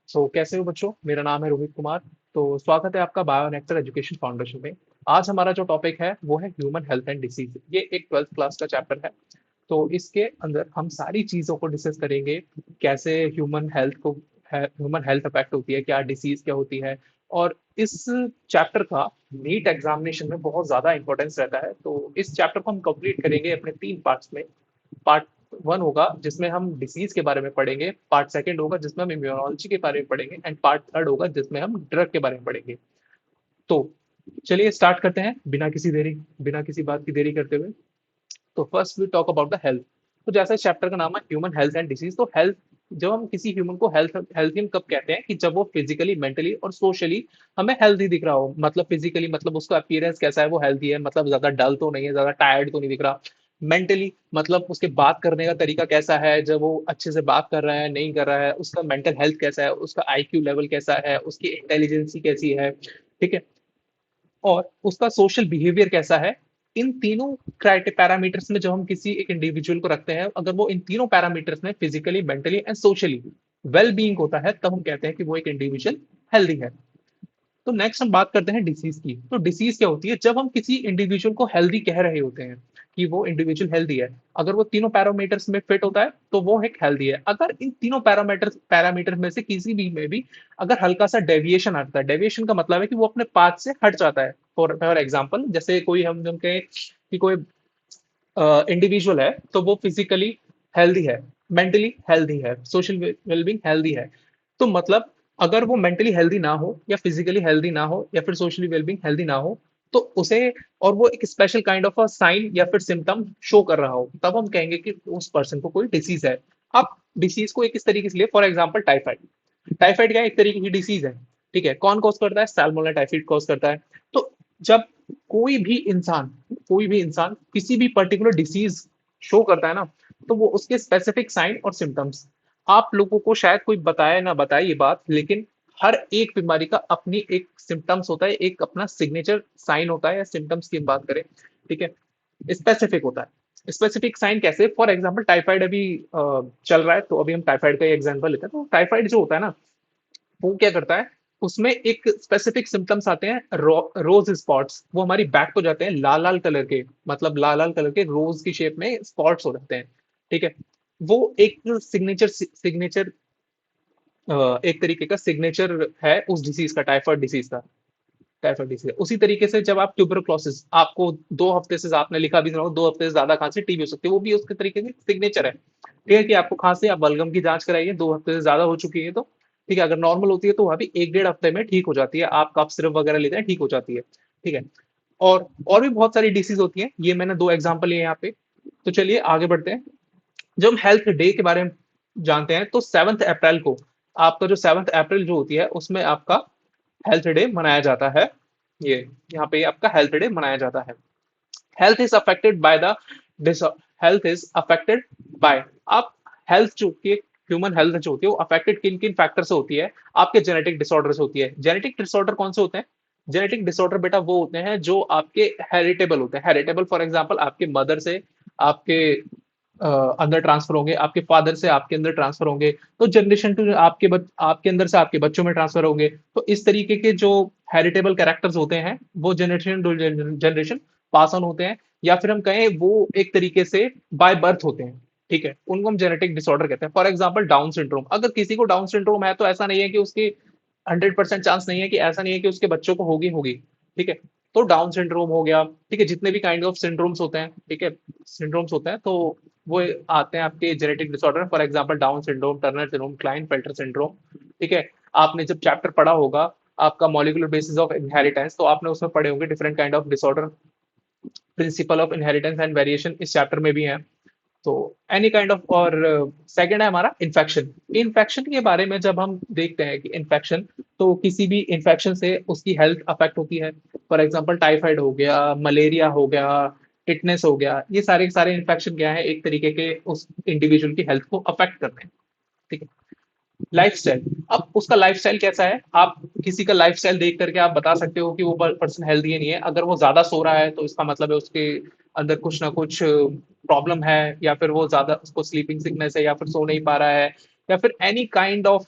कैसे हो बच्चों? मेरा नाम है रोहित कुमार। तो स्वागत है आपका बायोनेक्टर एजुकेशन फाउंडेशन में। आज हमारा जो टॉपिक है वो है ह्यूमन हेल्थ एंड डिसीज। ये एक 12th क्लास का चैप्टर है। तो इसके अंदर हम सारी चीजों को डिस्कस करेंगे। कैसे ह्यूमन हेल्थ अफेक्ट होती है, क्या डिसीज क्या होती है। और इस चैप्टर का नीट एग्जामिनेशन में बहुत ज्यादा इंपॉर्टेंस रहता है। तो इस चैप्टर को हम कंप्लीट करेंगे अपने 3 पार्ट्स में। पार्ट वन होगा जिसमें हम डिसीज के बारे में पढ़ेंगे, पार्ट सेकंड होगा जिसमें हम इम्यूनोलॉजी के बारे में पढ़ेंगे, एंड पार्ट थर्ड होगा जिसमें हम ड्रग के बारे में पढ़ेंगे। तो चलिए स्टार्ट करते हैं बिना किसी बात की देरी करते हुए। तो first we talk about the health. तो जैसा इस चैप्टर का नाम है ह्यूमन हेल्थ एंड डिसीज, तो हेल्थ, जब हम किसी ह्यूमन को हेल्थी कब कहते हैं कि जब वो फिजिकली, मेंटली और सोशली हमें हेल्थी दिख रहा हो। मतलब फिजिकली मतलब उसका अपीयरेंस कैसा है, वो हेल्थी है, मतलब ज्यादा डल तो नहीं है, ज्यादा टायर्ड तो नहीं दिख रहा। मेंटली मतलब उसके बात करने का तरीका कैसा है, जब वो अच्छे से बात कर रहा है नहीं कर रहा है, उसका मेंटल हेल्थ कैसा है, उसका आईक्यू लेवल कैसा है, उसकी इंटेलिजेंसी कैसी है। ठीक है। और उसका सोशल बिहेवियर कैसा है। इन तीनों क्राइटे पैरामीटर्स में जब हम किसी एक इंडिविजुअल को रखते हैं, अगर वो इन तीनों पैरामीटर्स में physically, mentally and socially well being होता है, तब हम कहते हैं कि वो एक इंडिविजुअल हेल्दी है। तो नेक्स्ट हम बात करते हैं डिसीज की। तो डिसीज क्या होती है? जब हम किसी इंडिविजुअल को हेल्दी कह रहे होते हैं कि वो इंडिविजुअल हेल्दी है, अगर वो तीनों पैरामीटर्स में फिट होता है तो वो एक हेल्दी है। अगर इन तीनों पैरामीटर में से किसी भी में भी अगर हल्का सा डेविएशन आता है, डेविएशन का मतलब है कि वो अपने पाथ से हट जाता है। फॉर एग्जाम्पल, जैसे कोई हम कहें कि कोई इंडिविजुअल है, तो वो फिजिकली हेल्दी है, मेंटली हेल्दी है, सोशल वेलबींग हेल्दी है। तो मतलब अगर वो मेंटली हेल्दी ना हो या फिजिकली हेल्दी ना हो या फिर सोशली वेलबींग हेल्दी ना हो, तो उसे, और वो एक special kind of a sign या फिर सिम्टम शो कर रहा हो, तब हम कहेंगे कि उस पर्सन को कोई डिसीज है। अब डिसीज को एक इस तरीके से लिए, फॉर एग्जाम्पल टाइफाइड। टाइफाइड क्या है? एक तरीके की डिसीज है। ठीक है। कौन कॉज करता है? सैल्मोनेला टाइफाइड कॉज करता है। तो जब कोई भी इंसान कोई भी इंसान किसी भी पर्टिकुलर डिसीज शो करता है ना, तो वो उसके स्पेसिफिक साइन और सिम्टम्स, आप लोगों को शायद कोई बताए ना बताए ये बात, लेकिन हर एक बीमारी का अपनी एक सिम्टम्स होता है, एक अपना सिग्नेचर साइन होता है, या सिम्टम्स की हम बात करें, ठीक है, स्पेसिफिक होता है। स्पेसिफिक साइन कैसे? फॉर एग्जाम्पल टाइफाइड अभी चल रहा है, तो अभी हम टाइफाइड का एग्जाम्पल लेते हैं। तो टाइफाइड जो होता है ना, वो क्या करता है, उसमें एक स्पेसिफिक सिम्टम्स आते हैं, रोज स्पॉट्स, वो हमारी बैक को जाते हैं, लाल लाल कलर के, मतलब लाल लाल कलर के रोज की शेप में स्पॉट्स हो जाते हैं। ठीक है। वो एक सिग्नेचर एक तरीके का सिग्नेचर है उस डिसीज का, टाइफाइड डिसीज। उसी तरीके से जब आप ट्यूबरक्लोसिस, आपको 2 हफ्ते से, आपने लिखा भी ना हो, 2 हफ्ते से ज्यादा खांसी, टीबी हो सकती है, वो भी उसके तरीके से सिग्नेचर है। ठीक है कि आपको खांसी, आप बलगम की जांच कराइए, 2 हफ्ते से ज्यादा हो चुकी है तो ठीक है। अगर नॉर्मल होती है तो वह भी 1 डेढ़ हफ्ते में ठीक हो जाती है, आप कफ सिरप वगैरह लेते हैं, ठीक हो जाती है। ठीक है। और भी बहुत सारी डिसीज होती हैं, ये मैंने 2 एग्जाम्पल लिए यहाँ पे। तो चलिए आगे बढ़ते हैं। जब हम हेल्थ डे के बारे में जानते हैं, तो 7 अप्रैल को, आपका जो 7 अप्रैल जो होती है, उसमें आपका हेल्थ डे मनाया जाता है। ये यहाँ पे आपका हेल्थ डे मनाया जाता है। Health is affected by the health is affected by, आप हेल्थ जो की, ह्यूमन हेल्थ जो होती है वो अफेक्टेड किन किन फैक्टर से होती है? आपके जेनेटिक डिसऑर्डर से होती है। जेनेटिक डिसऑर्डर कौन से होते हैं? जेनेटिक डिसऑर्डर बेटा वो होते हैं जो आपके हेरिटेबल होते हैं। हेरिटेबल फॉर एग्जांपल आपके मदर से आपके अंदर ट्रांसफर होंगे, आपके फादर से आपके अंदर ट्रांसफर होंगे, तो जनरेशन टू आपके अंदर से आपके बच्चों में ट्रांसफर होंगे। तो इस तरीके के जो हेरिटेबल कैरेक्टर्स होते हैं, वो generation to generation pass on होते हैं, या फिर हम कहें वो एक तरीके से बाय बर्थ होते हैं। ठीक है। उनको हम जेनेटिक डिसऑर्डर कहते हैं। फॉर एग्जाम्पल डाउन सिंड्रोम, अगर किसी को डाउन सिंड्रोम है, तो ऐसा नहीं है कि उसकी 100% चांस नहीं है, कि ऐसा नहीं है कि उसके बच्चों को होगी होगी। ठीक है। तो डाउन सिंड्रोम हो गया, ठीक है, जितने भी काइंड ऑफ सिंड्रोम्स होते हैं, ठीक है, सिंड्रोम्स होते हैं, तो वो आते हैं आपके genetic disorder. For example down syndrome, Turner syndrome, Klinefelter syndrome. ठीक है। आपने जब चैप्टर पढ़ा होगा आपका मॉलिक्यूलर बेसिस ऑफ इनहेरिटेंस, तो आपने उसमें पढ़े होंगे different kind of disorder, principle of inheritance and variation इस चैप्टर में भी है। तो एनी काइंड ऑफ, और सेकंड है हमारा इन्फेक्शन। इन्फेक्शन के बारे में जब हम देखते हैं कि इन्फेक्शन, तो किसी भी इन्फेक्शन से उसकी हेल्थ अफेक्ट होती है। फॉर एग्जांपल टाइफाइड हो गया, मलेरिया हो गया, टिटनेस हो गया, ये सारे सारे इन्फेक्शन क्या है, एक तरीके के उस इंडिविजुअल की हेल्थ को अफेक्ट करते हैं। ठीक है। लाइफस्टाइल, अब उसका लाइफस्टाइल कैसा है, आप किसी का लाइफस्टाइल देख करके आप बता सकते हो कि वो पर्सन हेल्दी है नहीं है। अगर वो ज्यादा सो रहा है, तो इसका मतलब है उसके अंदर कुछ ना कुछ प्रॉब्लम है, या फिर वो ज्यादा, उसको स्लीपिंग सिकनेस है, या फिर सो नहीं पा रहा है, या फिर एनी काइंड ऑफ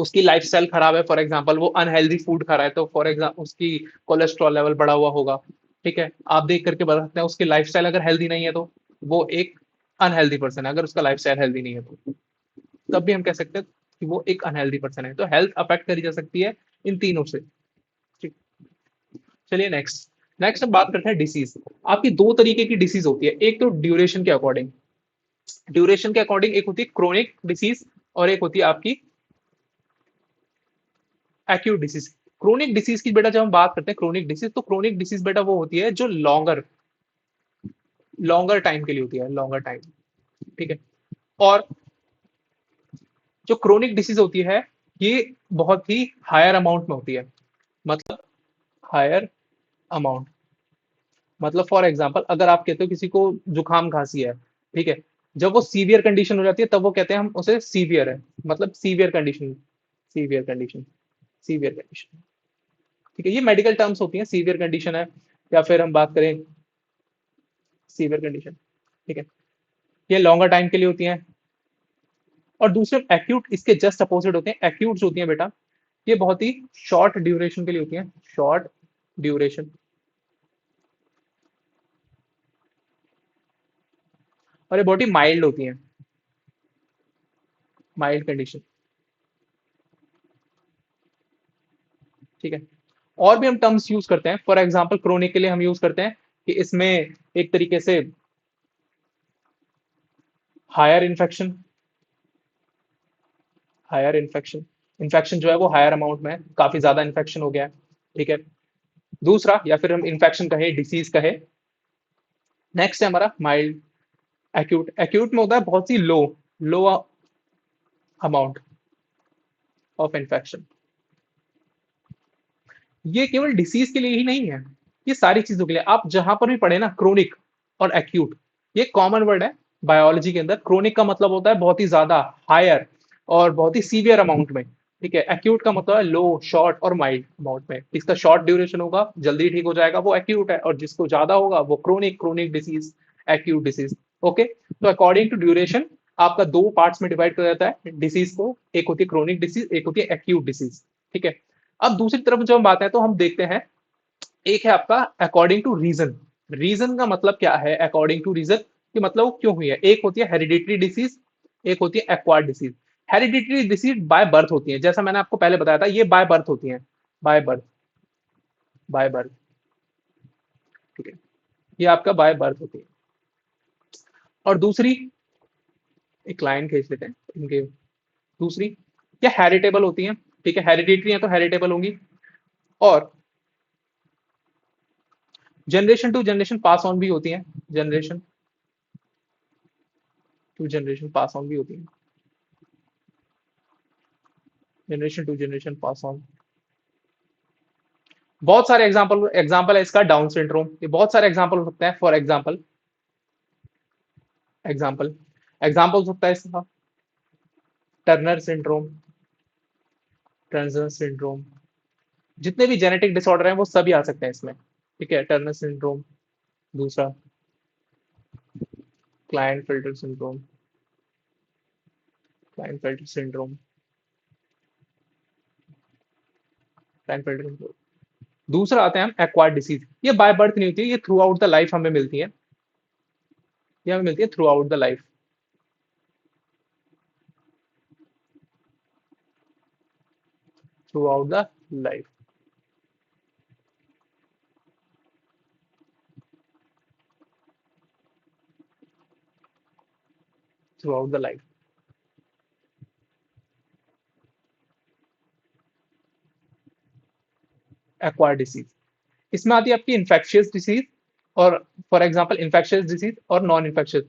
उसकी लाइफस्टाइल खराब है, फॉर एग्जांपल वो अनहेल्दी फूड खा रहा है, तो फॉर एग्जांपल उसकी कोलेस्ट्रॉल लेवल बढ़ा हुआ होगा। ठीक है, आप देख करके बता सकते हैं उसकी लाइफस्टाइल अगर हेल्दी नहीं है तो वो एक अनहेल्दी पर्सन है। अगर उसका लाइफस्टाइल हेल्दी नहीं है तो तब भी हम कह सकते हैं कि वो एक अनहेल्दी पर्सन है। तो हेल्थ अफेक्ट करी जा सकती है इन तीनों से। ठीक, चलिए नेक्स्ट। नेक्स्ट हम बात करते हैं डिसीज। आपकी दो तरीके की डिसीज होती है, एक तो ड्यूरेशन के अकॉर्डिंग, ड्यूरेशन के अकॉर्डिंग एक होती है क्रोनिक डिसीज और एक होती है आपकी एक्यूट डिसीज। क्रोनिक डिसीज की बेटा जब हम बात करते हैं क्रोनिक डिसीज, तो क्रोनिक डिसीज बेटा वो होती है जो लॉन्गर लॉन्गर टाइम के लिए होती है, लॉन्गर टाइम। ठीक है, और जो क्रोनिक डिसीज होती है ये बहुत ही हायर अमाउंट में होती है। मतलब हायर अमाउंट, मतलब फॉर एग्जांपल अगर आप कहते हो किसी को जुकाम खांसी है, ठीक है, जब वो सीवियर कंडीशन हो जाती है तब वो कहते हैं हम उसे सीवियर है, मतलब severe condition, severe condition, severe condition. ठीक है, ये मेडिकल टर्म्स होती हैं, सीवियर कंडीशन है या फिर हम बात करें सीवियर कंडीशन। ठीक है, ये लॉन्गर टाइम के लिए होती हैं। और दूसरे एक्यूट इसके जस्ट अपोजिट होते हैं। एक्यूट जो होती हैं बेटा ये बहुत ही शॉर्ट ड्यूरेशन के लिए होती हैं, शॉर्ट ड्यूरेशन, और ये बहुत ही माइल्ड होती हैं, माइल्ड कंडीशन। ठीक है, और भी हम टर्म्स यूज करते हैं, फॉर एग्जांपल क्रोनिक के लिए हम यूज करते हैं कि इसमें एक तरीके से higher infection, higher infection, infection जो है वो हायर अमाउंट में है, काफी ज्यादा इन्फेक्शन हो गया है। ठीक है, दूसरा या फिर हम इन्फेक्शन कहे डिसीज कहे। नेक्स्ट है हमारा माइल्ड। एक्यूट, एक्यूट में होता है बहुत सी लो, लो अमाउंट ऑफ इन्फेक्शन। ये केवल डिसीज के लिए ही नहीं है, ये सारी चीजों के लिए आप जहां पर भी पढ़े ना, क्रोनिक और एक्यूट, ये कॉमन वर्ड है बायोलॉजी के अंदर। क्रोनिक का मतलब होता है बहुत ही ज्यादा, हायर और बहुत ही सीवियर अमाउंट में। ठीक है, एक्यूट का मतलब है लो, शॉर्ट और माइल्ड अमाउंट में। इसका शॉर्ट ड्यूरेशन होगा, जल्दी ठीक हो जाएगा, वो एक्यूट है, और जिसको ज्यादा होगा वो chronic, chronic disease, acute disease. Okay, तो अकॉर्डिंग टू ड्यूरेशन आपका दो पार्ट्स में डिवाइड किया जाता है डिसीज को, एक होती है क्रोनिक डिसीज, एक होती है एक्यूट डिसीज। ठीक है, अब दूसरी तरफ जब हम बात है तो हम देखते हैं एक है आपका अकॉर्डिंग टू रीजन। रीजन का मतलब क्या है अकॉर्डिंग टू रीजन, कि मतलब वो क्यों हुई है। एक होती है हेरिडिटरी डिसीज, एक होती है acquired disease. Hereditary disease by birth होती है, जैसा मैंने आपको पहले बताया था, ये बाय बर्थ होती है, बाय बर्थ, बाय बर्थ। ठीक है, ये आपका बाय बर्थ होती है। और दूसरी, एक लाइन खींच लेते हैं इनके, दूसरी क्या हेरिटेबल होती है। ठीक है, हेरिडिटरी है तो हेरिटेबल होंगी, और generation to generation pass on भी होती है, generation to generation pass on भी होती है, generation to generation pass on. बहुत सारे एग्जांपल एग्जांपल है इसका, डाउन सिंड्रोम, ये बहुत सारे एग्जांपल हो सकते हैं। फॉर एग्जांपल, एग्जांपल एग्जांपल हो सकता है इसका टर्नर सिंड्रोम, टर्नर सिंड्रोम, जितने भी जेनेटिक डिसऑर्डर हैं वो सभी आ सकते हैं इसमें। ठीक है, टर्नर सिंड्रोम, दूसरा client filter syndrome, client filter syndrome, client filter syndrome. दूसरा आते हैं हम एक्वायर्ड डिसीज, ये बाय बर्थ नहीं होती है, ये थ्रू आउट द लाइफ हमें मिलती है, ये हमें मिलती है through out the life, through out the life, through out the life. Acquired disease, इसमें आती है आपकी इन्फेक्शियस डिसीज, और फॉर एग्जांपल इन्फेक्शियस डिसीज और नॉन इन्फेक्शियस,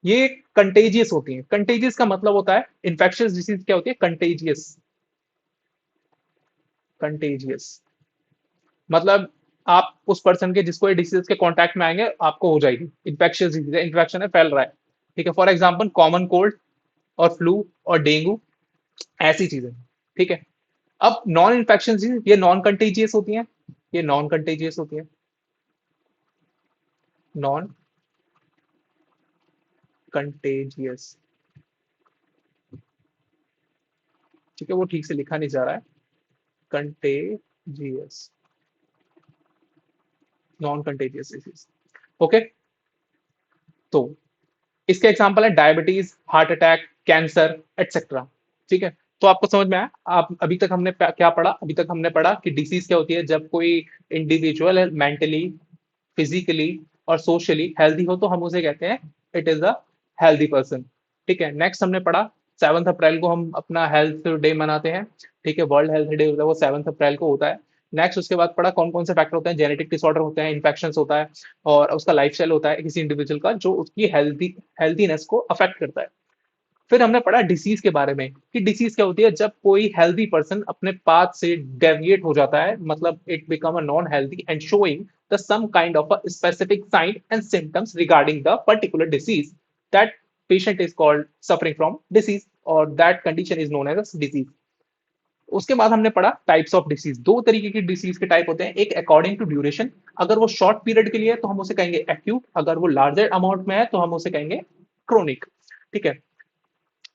ये कंटेजियस होती हैं। कंटेजियस का मतलब होता है, इन्फेक्शियस डिसीज क्या होती है, कंटेजियस, कंटेजियस मतलब आप उस पर्सन के जिसको ये डिसीज के कांटेक्ट में आएंगे आपको हो जाएगी। इन्फेक्शियस डिसीज है, इन्फेक्शन है, फैल रहा है। ठीक है, फॉर एग्जांपल कॉमन कोल्ड और फ्लू और डेंगू, ऐसी चीजें। ठीक है, अब नॉन इन्फेक्शन डिसीज ये नॉन कंटेजियस होती हैं, ये नॉन कंटेजियस होती हैं, नॉन कंटेजियस। ठीक है, वो ठीक से लिखा नहीं जा रहा है। Contagious, non contagious disease. Okay, तो इसके एग्जांपल है diabetes, heart attack, cancer, etcetera. ठीक है, तो आपको समझ में आया। आप अभी तक हमने क्या पढ़ा? अभी तक हमने पढ़ा कि डिसीज क्या होती है जब कोई इंडिविजुअल मेंटली, फिजिकली और सोशली हेल्दी हो, तो हम उसे कहते हैं it is a healthy person. ठीक है, नेक्स्ट हमने पढ़ा 7 अप्रैल को हम अपना हेल्थ डे मनाते हैं। ठीक है, वर्ल्ड हेल्थ डे होता है वो 7 अप्रैल को होता है। नेक्स्ट उसके बाद पढ़ा कौन कौन से फैक्टर होते हैं, जेनेटिक डिसऑर्डर होते हैं, इन्फेक्शन होता है, और उसका लाइफस्टाइल होता है किसी इंडिविजुअल का जो उसकी हेल्दीनेस को अफेक्ट करता है। फिर हमने पढ़ा डिसीज के बारे में कि डिसीज क्या होती है जब कोई हेल्दी पर्सन अपने पाथ से डेविएट हो जाता है, मतलब it become a non healthy and showing the some kind of a specific sign and symptoms regarding the particular disease, that patient is called suffering from disease, और that condition is known as disease. उसके बाद हमने पढ़ा types of disease. दो तरीके की disease के type होते हैं, एक अकॉर्डिंग टू ड्यूरेशन, अगर वो शॉर्ट पीरियड के लिए है तो हम उसे कहेंगे एक्यूट, अगर वो लार्जर अमाउंट में है तो हम उसे कहेंगे क्रोनिक। ठीक है,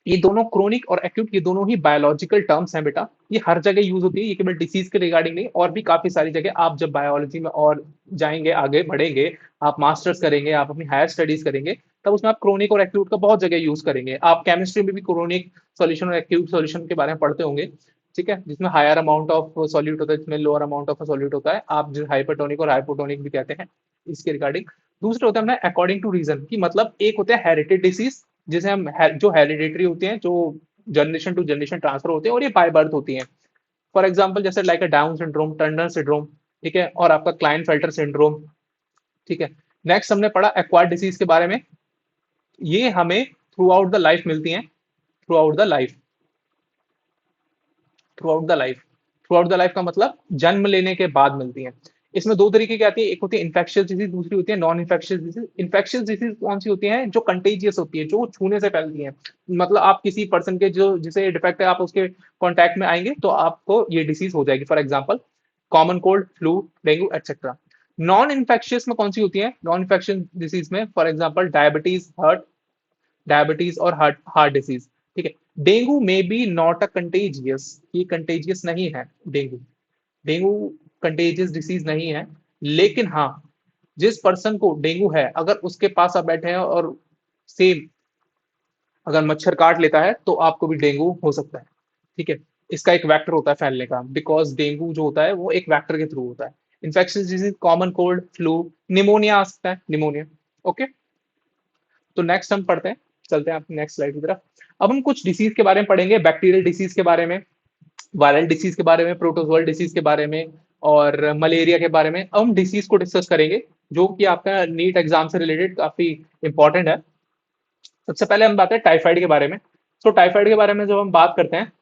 ये दोनों क्रोनिक और एक्यूट, ये दोनों ही बायोलॉजिकल टर्म्स हैं बेटा। ये हर जगह यूज होती है, ये केवल डिसीज के रिगार्डिंग नहीं, और भी काफी सारी जगह आप जब बायोलॉजी में और जाएंगे, आगे बढ़ेंगे, आप मास्टर्स करेंगे, आप अपनी हायर स्टडीज करेंगे, तब उसमें आप क्रोनिक और एक्यूट का बहुत जगह यूज करेंगे। आप केमिस्ट्री में भी क्रोनिक सॉल्यूशन और एक्यूट सॉल्यूशन के बारे में पढ़ते होंगे। ठीक है, जिसमें हायर अमाउंट ऑफ सॉल्यूट होता है, जिसमें लोअर अमाउंट ऑफ सॉल्यूट होता है, आप जो हाइपरटोनिक और हाइपोटोनिक भी कहते हैं इसके रिगार्डिंग। दूसरे होता है अपना अकॉर्डिंग टू रीजन, की मतलब एक होता है हेरिटेड डिसीज, जिसे हम जो हेरिडेटरी होती हैं, जो जनरेशन टू जनरेशन ट्रांसफर होते हैं, और ये बाय बर्थ होती हैं। फॉर एग्जाम्पल जैसे like a down syndrome, Turner syndrome, ठीक है, और आपका क्लाइन फेल्टर सिंड्रोम। ठीक है, नेक्स्ट हमने पढ़ा एक्वायर्ड डिसीज के बारे में। ये हमें थ्रू आउट द लाइफ मिलती हैं, through out the life, through out the life. Through out the life का मतलब जन्म लेने के बाद मिलती हैं। इसमें दो तरीके की आती है, एक होती है इन्फेक्शियस डिजीज, दूसरी होती है non infectious disease. Infectious disease कौन सी होती है? जो कंटेजियस होती है, जो छूने से फैलती है, मतलब आप किसी पर्सन के जो जिसे डिफेक्ट है, आप उसके कॉन्टैक्ट में आएंगे तो आपको ये डिसीज हो जाएगी। For example common cold, flu, dengue, etcetera. Non infectious में कौन सी होती है? नॉन इन्फेक्शियस डिसीज में फॉर एग्जाम्पल डायबिटीज, डायबिटीज और हार्ट हार्ट डिसीज। ठीक है, डेंगू में बी नॉट अ कंटेजियस, ये कंटेजियस नहीं है। डेंगू डेंगू कंटेजियस डिसीज नहीं है, लेकिन हाँ, जिस पर्सन को डेंगू है, अगर उसके पास आप बैठे हैं और सेम अगर मच्छर काट लेता है तो आपको भी डेंगू हो सकता है। ठीक है, इसका एक वेक्टर होता है फैलने का, बिकॉज डेंगू जो होता है वो एक वेक्टर के थ्रू होता है। Infectious disease common cold, flu, pneumonia आ सकता है, निमोनिया। ओके, तो नेक्स्ट हम पढ़ते हैं, चलते हैं अपनी नेक्स्ट स्लाइड की तरफ। अब हम कुछ डिसीज के बारे में पढ़ेंगे, बैक्टीरियल डिसीज के बारे में, वायरल डिसीज के बारे में, प्रोटोजोअल डिसीज के बारे में, और मलेरिया के बारे में। अब हम डिसीज को डिस्कस करेंगे जो कि आपका नीट एग्जाम से रिलेटेड काफी इंपॉर्टेंट है। सबसे पहले हम बात है टाइफाइड के बारे में। तो टाइफाइड के बारे में जब हम बात करते हैं,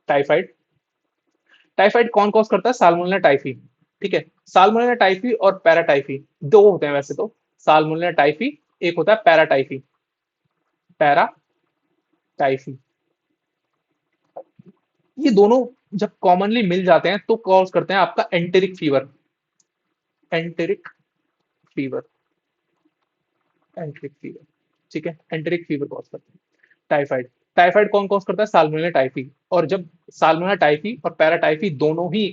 टाइफाइड, टाइफाइड कौन कॉज करता है? Salmonella typhi. ठीक है, साल्मोनेला टाइफी और पैराटाइफी दो होते हैं वैसे तो। साल्मोनेला टाइफी, एक होता है पैराटाइफी, पैराटाइफी। ये दोनों जब कॉमनली मिल जाते हैं तो कॉज करते हैं आपका enteric fever, enteric fever, enteric fever. ठीक है, एंटेरिक फीवर कॉज करते हैं। टाइफाइड, टाइफाइड कौन कॉज करता है? Salmonella typhi. और जब साल्मोनेला टाइफी और पैराटाइफी दोनों ही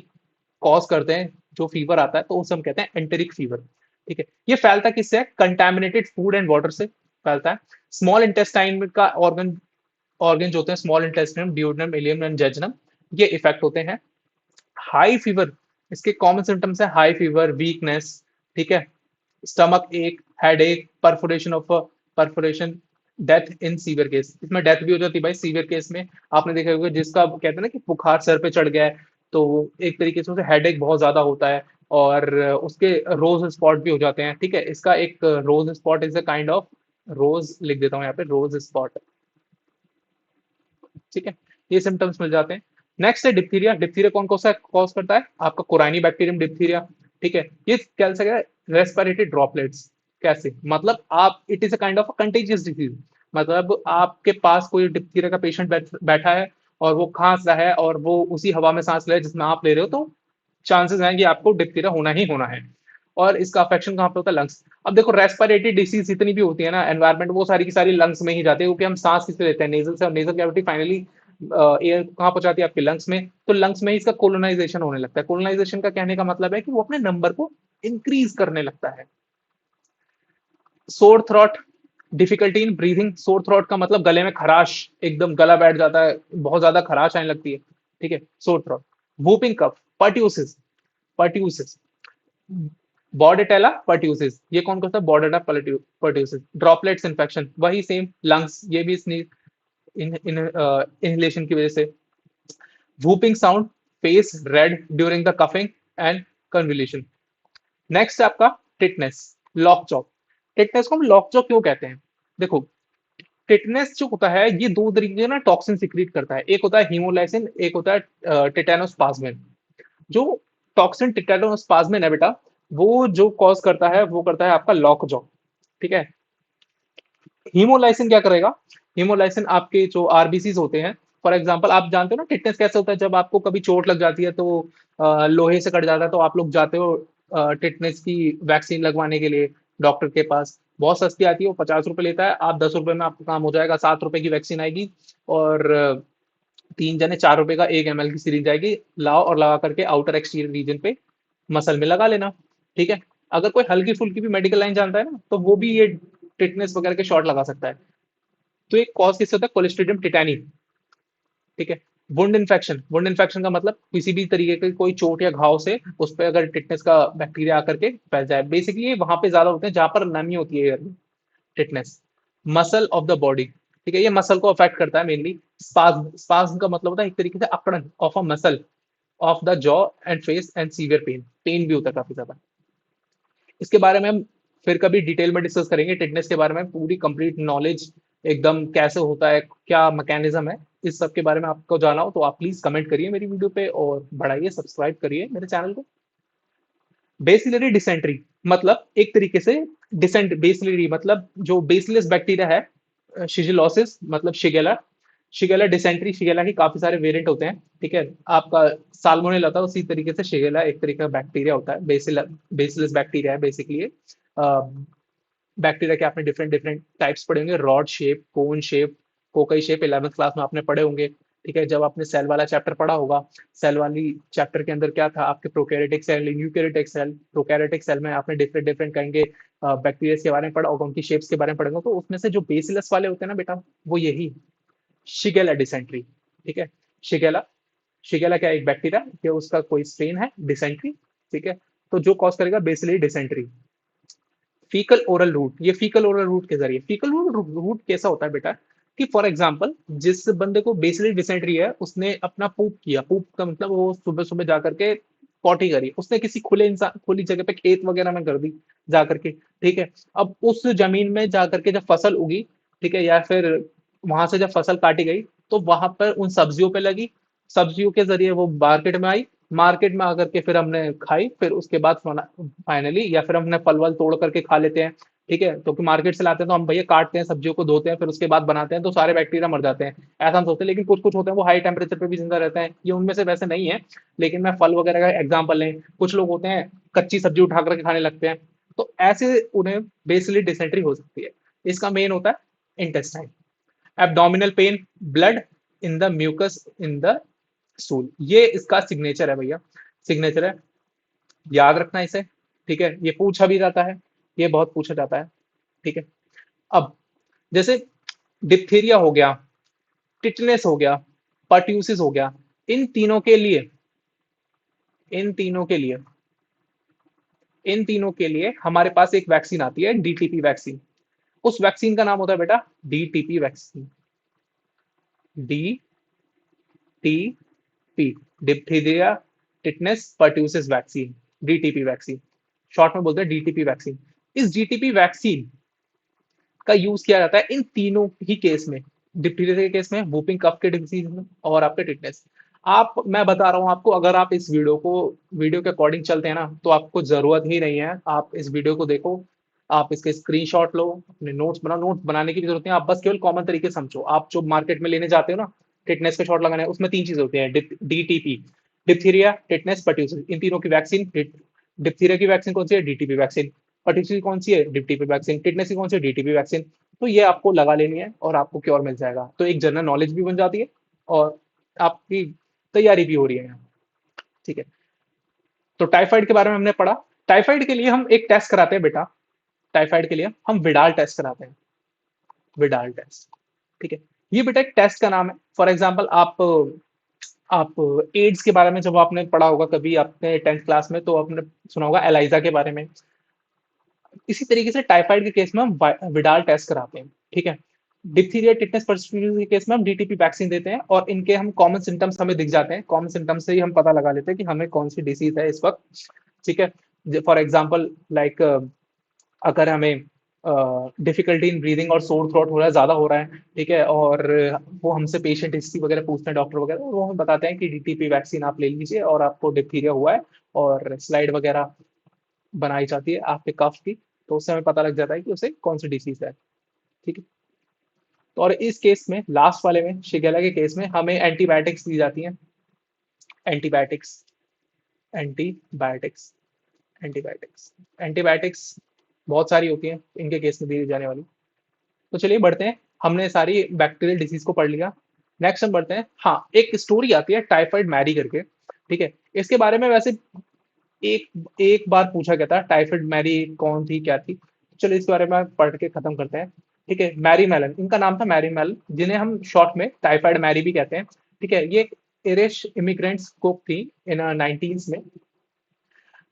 कॉज करते हैं जो फीवर आता है, तो उसे हम कहते हैं एंटेरिक फीवर। ठीक है, ये फैलता किससे है? कंटेमिनेटेड फूड एंड वाटर से फैलता है। स्मॉल इंटेस्टाइन का ऑर्गन जो होते हैं, small intestine, duodenum, ileum and jejunum, ये इफेक्ट होते हैं। हाई फीवर, इसके कॉमन सिम्टम्स है हाई फीवर, वीकनेस, ठीक है, stomach ache, headache, perforation, death in severe case. इसमें डेथ भी हो जाती है भाई सीवियर केस में। आपने देखा होगा जिसका कहते हैं ना कि बुखार सर पे चढ़ गया है, तो एक तरीके से उसे हेड एक बहुत ज्यादा होता है, और उसके रोज स्पॉट भी हो जाते हैं। ठीक है, इसका एक rose spot is a kind of, rose लिख देता हूँ यहाँ पे, रोज स्पॉट। ठीक है, ये सिम्टम्स मिल जाते हैं। नेक्स्ट है डिप्थीरिया। डिप्थीरिया कौन कौन सा कॉज करता है? आपका कोराइनी बैक्टीरियम डिप्थीरिया। ठीक है, ये कह सकते हैं रेस्पिरेटरी ड्रॉपलेट्स। कैसे? मतलब आप, it is a kind of contagious disease, मतलब आपके पास कोई डिप्थीरिया का पेशेंट बैठा है और वो खांस रहा है और वो उसी हवा में सांस ले रहा है जिसमें आप ले रहे हो, तो चांसेस हैं कि आपको डिप्थीरिया होना ही होना है। और इसका अफेक्शन कहाँ पे होता है? लंग्स। अब देखो रेस्पिरेटरी डिसीज जितनी भी होती है ना एनवायरमेंट, वो सारी की सारी लंग्स में ही जाती है, क्योंकि हम सांस किससे लेते हैं? नेजल से, और नेजल कैविटी फाइनली एयर कहाँ पहुंचाती है? आपके लंग्स में। तो लंग्स में ही इसका कोलोनाइजेशन होने लगता है। कोलोनाइजेशन का कहने का मतलब है कि वो अपने नंबर को इंक्रीज करने लगता है। Sore throat, difficulty in breathing. सोर थ्रॉट का मतलब गले में खराश, एकदम गला बैठ जाता है, बहुत ज्यादा खराश आने लगती है। ठीक है, sore throat. Whooping cough, pertussis, pertussis. Bordetella pertussis, ये कौन करता है? Bordetella pertussis. ड्रॉपलेट्स इन्फेक्शन, वही सेम लंग्स, ये भी इनहेलेशन की वजह से। Whooping sound, face red during the coughing and convulsion. Next है आपका टिटनेस, लॉक जॉ। टिटनेस को हम लॉक जॉ क्यों कहते हैं? देखो, टिटनेस जो होता है ये दो तरीके के ना टॉक्सिन सिक्रीट करता है। एक होता है हीमोलाइसिन, एक होता है टिटेनोस्पाज्मिन। जो टॉक्सिन टिटेनोस्पाज्मिन है बेटा, वो जो कॉज करता है वो करता है आपका लॉक जॉ। ठीक है। हीमोलाइसिन क्या करेगा? हीमोलाइसिन आपके जो आरबीसीज होते हैं, फॉर एग्जांपल आप जानते हो ना टिटनेस कैसे होता है? जब आपको कभी चोट लग जाती है तो लोहे से कट जाता है, तो आप लोग जाते हो टिटनेस की वैक्सीन लगवाने के लिए डॉक्टर के पास। बहुत सस्ती आती है, वो 50 रुपए लेता है, आप 10 रुपए में आपका काम हो जाएगा। 7 रुपए की वैक्सीन आएगी और 3 जने 4 रुपए का 1 ml की सीरीज आएगी। लाओ और लगा करके आउटर एक्सटीरियर रीजन पे मसल में लगा लेना। ठीक है। अगर कोई हल्की फुल्की भी मेडिकल लाइन जानता है ना, तो वो भी ये टिटनेस वगैरह के शॉट लगा सकता है। तो एक कॉज किससे होता है? कोलिस्ट्रीडियम टिटानी। ठीक है। वुंड इन्फेक्शन, वुंड इन्फेक्शन का मतलब किसी भी तरीके की कोई चोट या घाव से उस पर अगर टिटनेस का बैक्टीरिया आकर के फैल जाए। बेसिकली ये वहां पे ज्यादा होते हैं जहां पर नमी होती है एयर में। Tetanus. Muscle of the body, ठीक है, ये मसल को अफेक्ट करता है मेनली। स्पाज्म, स्पाज्म का मतलब होता है एक तरीके से अकड़न of a muscle of the jaw and face and severe pain, pain भी होता है काफी ज्यादा। इसके बारे में हम फिर कभी डिटेल में डिस्कस करेंगे। टिटनेस के बारे में पूरी कंप्लीट नॉलेज, एकदम कैसे होता है, क्या मैकेनिज्म है, इस सब के बारे में आपको जाना हो तो आप प्लीज कमेंट करिए मेरी वीडियो पे और बढ़ाइए, सब्सक्राइब करिए मेरे चैनल को। बेसिलरी डिसेंट्री मतलब एक तरीके से डिसेंट, बेसिलरी मतलब जो बेसिलस बैक्टीरिया है, शिजिलोसिस मतलब शिगेला। शिगेला डिसेंट्री, शिगेला के काफी सारे वेरिएंट होते हैं। ठीक है। आपका साल्मोनेला था, उसी तरीके से शिगेला एक तरीके का बैक्टीरिया होता है। बेसिलस बैक्टीरिया है बेसिकली। बैक्टीरिया के आपने डिफरेंट डिफरेंट टाइप्स पढ़े होंगे, rod shape, cone shape, कोकई shape, 11th class में आपने पढ़े होंगे। ठीक है। जब आपने सेल वाला चैप्टर पढ़ा होगा, सेल वाली चैप्टर के अंदर क्या था? आपके prokaryotic cell, eukaryotic cell. Prokaryotic cell में आपने डिफरेंट डिफरेंट कहेंगे बैक्टीरिया के बारे में पढ़ा होगा, उनकी शेप्स के बारे में पढ़ेंगे। तो उसमें से जो बेसिलस वाले होते हैं ना बेटा, वो यही शिगेला डिसेंट्री। ठीक है। शिगेला, शिगेला क्या एक बैक्टीरिया कि उसका कोई स्ट्रेन है डिसेंट्री। ठीक है। तो जो कॉज करेगा bacillary dysentery. Faecal oral route, ये फीकल ओरल रूट के जरिए, फीकल ओरल रूट कैसा होता है बेटा? कि फॉर एग्जांपल जिस बंदे को बेसिलरी डिसेंट्री है, उसने अपना पूप किया, पूप का मतलब वो सुबह सुबह जाकर के पॉटी करी, उसने किसी खुले इंसान, खुली जगह पे खेत वगैरह में कर दी जाकर के। ठीक है। अब उस जमीन में जाकर के जब फसल उगी, ठीक है, या फिर वहां से जब फसल काटी गई, तो वहां पर उन सब्जियों पे लगी, सब्जियों के जरिए वो मार्केट में आई, मार्केट में आकर के फिर हमने खाई, फिर उसके बाद फाइनली, या फिर हमने फल वल तोड़ करके खा लेते हैं। ठीक है। क्योंकि मार्केट से लाते हैं तो हम भैया काटते हैं, सब्जियों को धोते हैं, फिर उसके बाद बनाते हैं, तो सारे बैक्टीरिया मर जाते हैं, ऐसा हम सोचते हैं। लेकिन कुछ कुछ होते हैं वो हाई टेम्परेचर पे भी जिंदा रहते हैं, ये उनमें से वैसे नहीं है। लेकिन मैं फल वगैरह का एग्जाम्पल लें, कुछ लोग होते हैं कच्ची सब्जी उठा करके खाने लगते हैं, तो ऐसे उन्हें बेसिली डिसेंट्री हो सकती है। इसका मेन होता है intestine. Abdominal pain, blood in the mucus in the stool, ये इसका सिग्नेचर है भैया, सिग्नेचर है, याद रखना इसे। ठीक है। ये पूछा भी जाता है, ये बहुत पूछा जाता है। ठीक है। अब जैसे डिप्थीरिया हो गया, टिटनेस हो गया, पर्ट्यूसिस हो गया, इन तीनों के लिए, इन तीनों के लिए, इन तीनों के लिए हमारे पास एक वैक्सीन आती है, डीटीपी वैक्सीन। उस वैक्सीन का नाम होता है बेटा DTP vaccine. D T P, diphtheria tetanus pertussis vaccine, DTP vaccine, short में बोलते हैं डीटीपी वैक्सीन। इस डीटीपी वैक्सीन का यूज किया जाता है इन तीनों ही केस में, डिप्थीरिया के केस में, वूपिंग कफ के डिजीज में, और आपके टिटनेस। आप, मैं बता रहा हूं आपको, अगर आप इस वीडियो को, वीडियो के अकॉर्डिंग चलते हैं ना, तो आपको जरूरत ही नहीं है, आप इस वीडियो को देखो, आप इसके स्क्रीनशॉट लो, अपने नोट्स बनाओ। नोट्स बनाने की भी जरूरत नहीं है, आप बस केवल कॉमन तरीके से समझो। आप जो मार्केट में लेने जाते हो ना टिटनेस के शॉट लगाने, उसमें 3 चीजें होती हैं, डीटीपी, डिप्थीरिया टिटनेस पर्ट्यूसिस, इन तीनों की वैक्सीन। डिप्थीरिया की वैक्सीन कौन सी है? DTP vaccine. पर्ट्यूसिस कौन सी है? DTP vaccine. टिटनेस की कौन सी है? DTP vaccine. तो ये आपको लगा लेनी है और आपको क्योर मिल जाएगा, तो एक जनरल नॉलेज भी बन जाती है। और आपकी तैयारी भी हो रही है यहाँ। ठीक है, तो टाइफाइड के बारे में हमने पढ़ा। टाइफाइड के लिए हम एक टेस्ट कराते हैं बेटा। टाइफाइड के लिए हम विडाल टेस्ट कराते हैं, विडाल टेस्ट। ठीक है, ये बेटा एक टेस्ट का नाम है। फॉर एग्जाम्पल आप एड्स के बारे में जब आपने पढ़ा होगा कभी आपने 10th क्लास में, तो आपने सुना होगा एलाइजा के बारे में। इसी तरीके से टाइफाइड के केस में हम विडाल टेस्ट कराते हैं। ठीक है, डिप्थीरिया टिटनेस परसिस्टेंस के केस में हम डीटीपी वैक्सीन देते हैं, और इनके हम कॉमन सिम्टम्स हमें दिख जाते हैं। कॉमन सिम्टम्स से ही हम पता लगा लेते हैं कि हमें कौन सी डिसीज है इस वक्त। ठीक है, फॉर एग्जाम्पल लाइक अगर हमें डिफिकल्टी इन ब्रीदिंग और सोर थ्रोट हो रहा है, ज्यादा हो रहा है, ठीक है, और वो हमसे पेशेंट हिस्ट्री वगैरह पूछते हैं डॉक्टर वगैरह, वो हमें बताते हैं कि डीटीपी वैक्सीन आप ले लीजिए और आपको डिप्थीरिया हुआ है, और स्लाइड वगैरह बनाई जाती है आपके कफ की, तो उससे हमें पता लग जाता है कि उसे कौन सी डिसीज है। ठीक है, तो और इस केस में लास्ट वाले में शिगेला के केस में हमें एंटीबायोटिक्स दी जाती हैं। एंटीबायोटिक्स, एंटीबायोटिक्स, एंटीबायोटिक्स, एंटीबायोटिक्स बहुत सारी होती हैं इनके केस में दी जाने वाली। तो चलिए बढ़ते हैं, हमने सारी बैक्टीरियल डिसीज को पढ़ लिया। नेक्स्ट हम बढ़ते हैं, हाँ एक स्टोरी आती है टाइफाइड मैरी करके। ठीक है, इसके बारे में वैसे एक एक बार पूछा गया था टाइफाइड मैरी कौन थी क्या थी। चलो इसके बारे में पढ़ के खत्म करते हैं। ठीक है, मैरी मेलन इनका नाम था, मैरी मेलन, जिन्हें हम शॉर्ट में टाइफाइड मैरी भी कहते हैं। ठीक है, ये इरिश इमिग्रेंट्स कुक थी इन 19s में,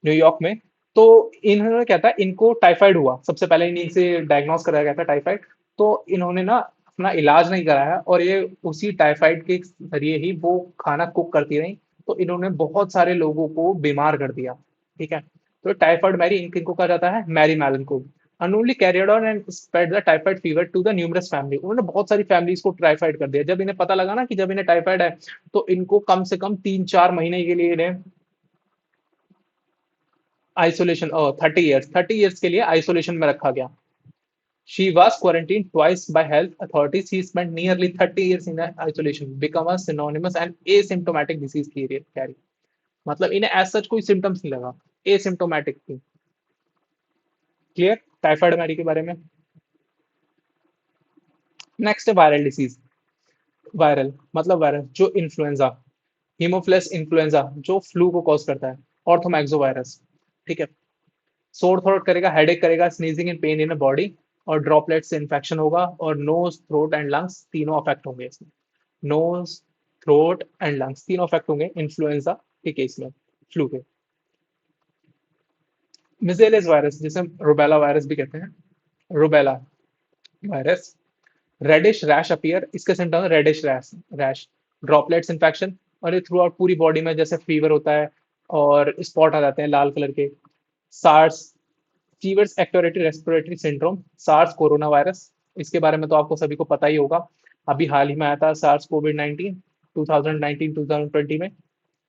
न्यूयॉर्क में। तो इन्होंने क्या था, इनको टाइफाइड हुआ, सबसे पहले इन्हीं से डायग्नोस कराया गया था टाइफाइड। तो इन्होंने ना अपना इलाज नहीं कराया, और ये उसी टाइफाइड के जरिए ही वो खाना कुक करती रही। तो इन्होंने बहुत सारे लोगों को बीमार कर दिया। ठीक है, तो टाइफाइड मैरी इनको कहा जाता है, मैरी मैलन को। Unknowingly carried on and spread the typhoid fever to the numerous family. उन्होंने बहुत सारी फैमिलीज को टाइफाइड कर दिया। जब इन्हें पता लगा ना कि जब इन्हें टाइफाइड है, तो इनको कम से कम 3-4 महीने के लिए इन्हें आइसोलेशन, 30 ईयर्स के लिए आइसोलेशन में रखा गया। She was quarantine twice by health authorities. She spent nearly 30 years in isolation, become a synonymous and asymptomatic disease carry. मतलब इन्हें एज सच कोई सिम्टम्स नहीं लगा, एसिम्टोमेटिक थी। क्लियर टाइफाइड मैरी के बारे में। नेक्स्ट है वायरल डिसीज। वायरल मतलब वायरल, जो इन्फ्लुएंजा, हीमोफिलस इन्फ्लुएंजा जो फ्लू को कॉज करता है, ऑर्थोमैक्सो वायरस। ठीक है, सोर थ्रोट करेगा, हेडेक करेगा, sneezing and pain in a body, और ड्रॉपलेट से इन्फेक्शन होगा, और नोज थ्रोट एंड लंग्स तीनों अफेक्ट होंगे इसमें। नोज, थ्रोट एंड लंग्स तीनों अफेक्ट होंगे इन्फ्लुएंजा के केस में, फ्लू के। मिजेलियस वायरस जिसे हम रुबेला वायरस भी कहते हैं, rubella virus, reddish rash appear, इसके symptom reddish rash, rash, droplets infection, और ये थ्रू आउट पूरी बॉडी में जैसे फीवर होता है और स्पॉट आ जाते हैं लाल कलर के। सार्स, फीवर्स एक्टोरेटरी respiratory syndrome, SARS corona virus, इसके बारे में तो आपको सभी को पता ही होगा। अभी हाल ही में आया था सार्स कोविड 19, 2019-2020 में।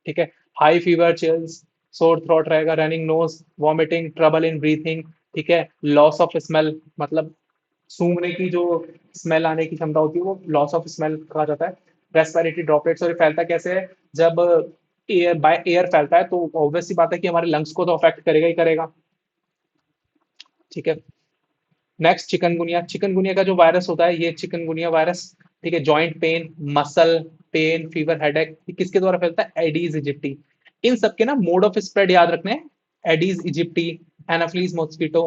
ठीक है, high fever, chills, sore throat रहेगा, running nose, vomiting, trouble in breathing. ठीक है, लॉस ऑफ स्मेल, मतलब सूंघने की जो स्मेल आने की क्षमता होती है वो लॉस ऑफ स्मेल कहा जाता है। रेस्पिरेटरी ड्रॉपलेट्स, और ये फैलता कैसे है, जब एयर बाय एयर फैलता है, तो ऑब्वियस सी बात है कि हमारे लंग्स को तो अफेक्ट करेगा ही करेगा। ठीक है, नेक्स्ट चिकनगुनिया। चिकनगुनिया का जो वायरस होता है, ये चिकनगुनिया वायरस, ठीक है, joint pain, muscle pain, fever, headache, किसके द्वारा फैलता है, एडीज इजिप्टी। इन सबके ना मोड ऑफ स्प्रेड याद रखने हैं, एडीज इजिप्टी, एनाफ्लीज मॉस्किटो,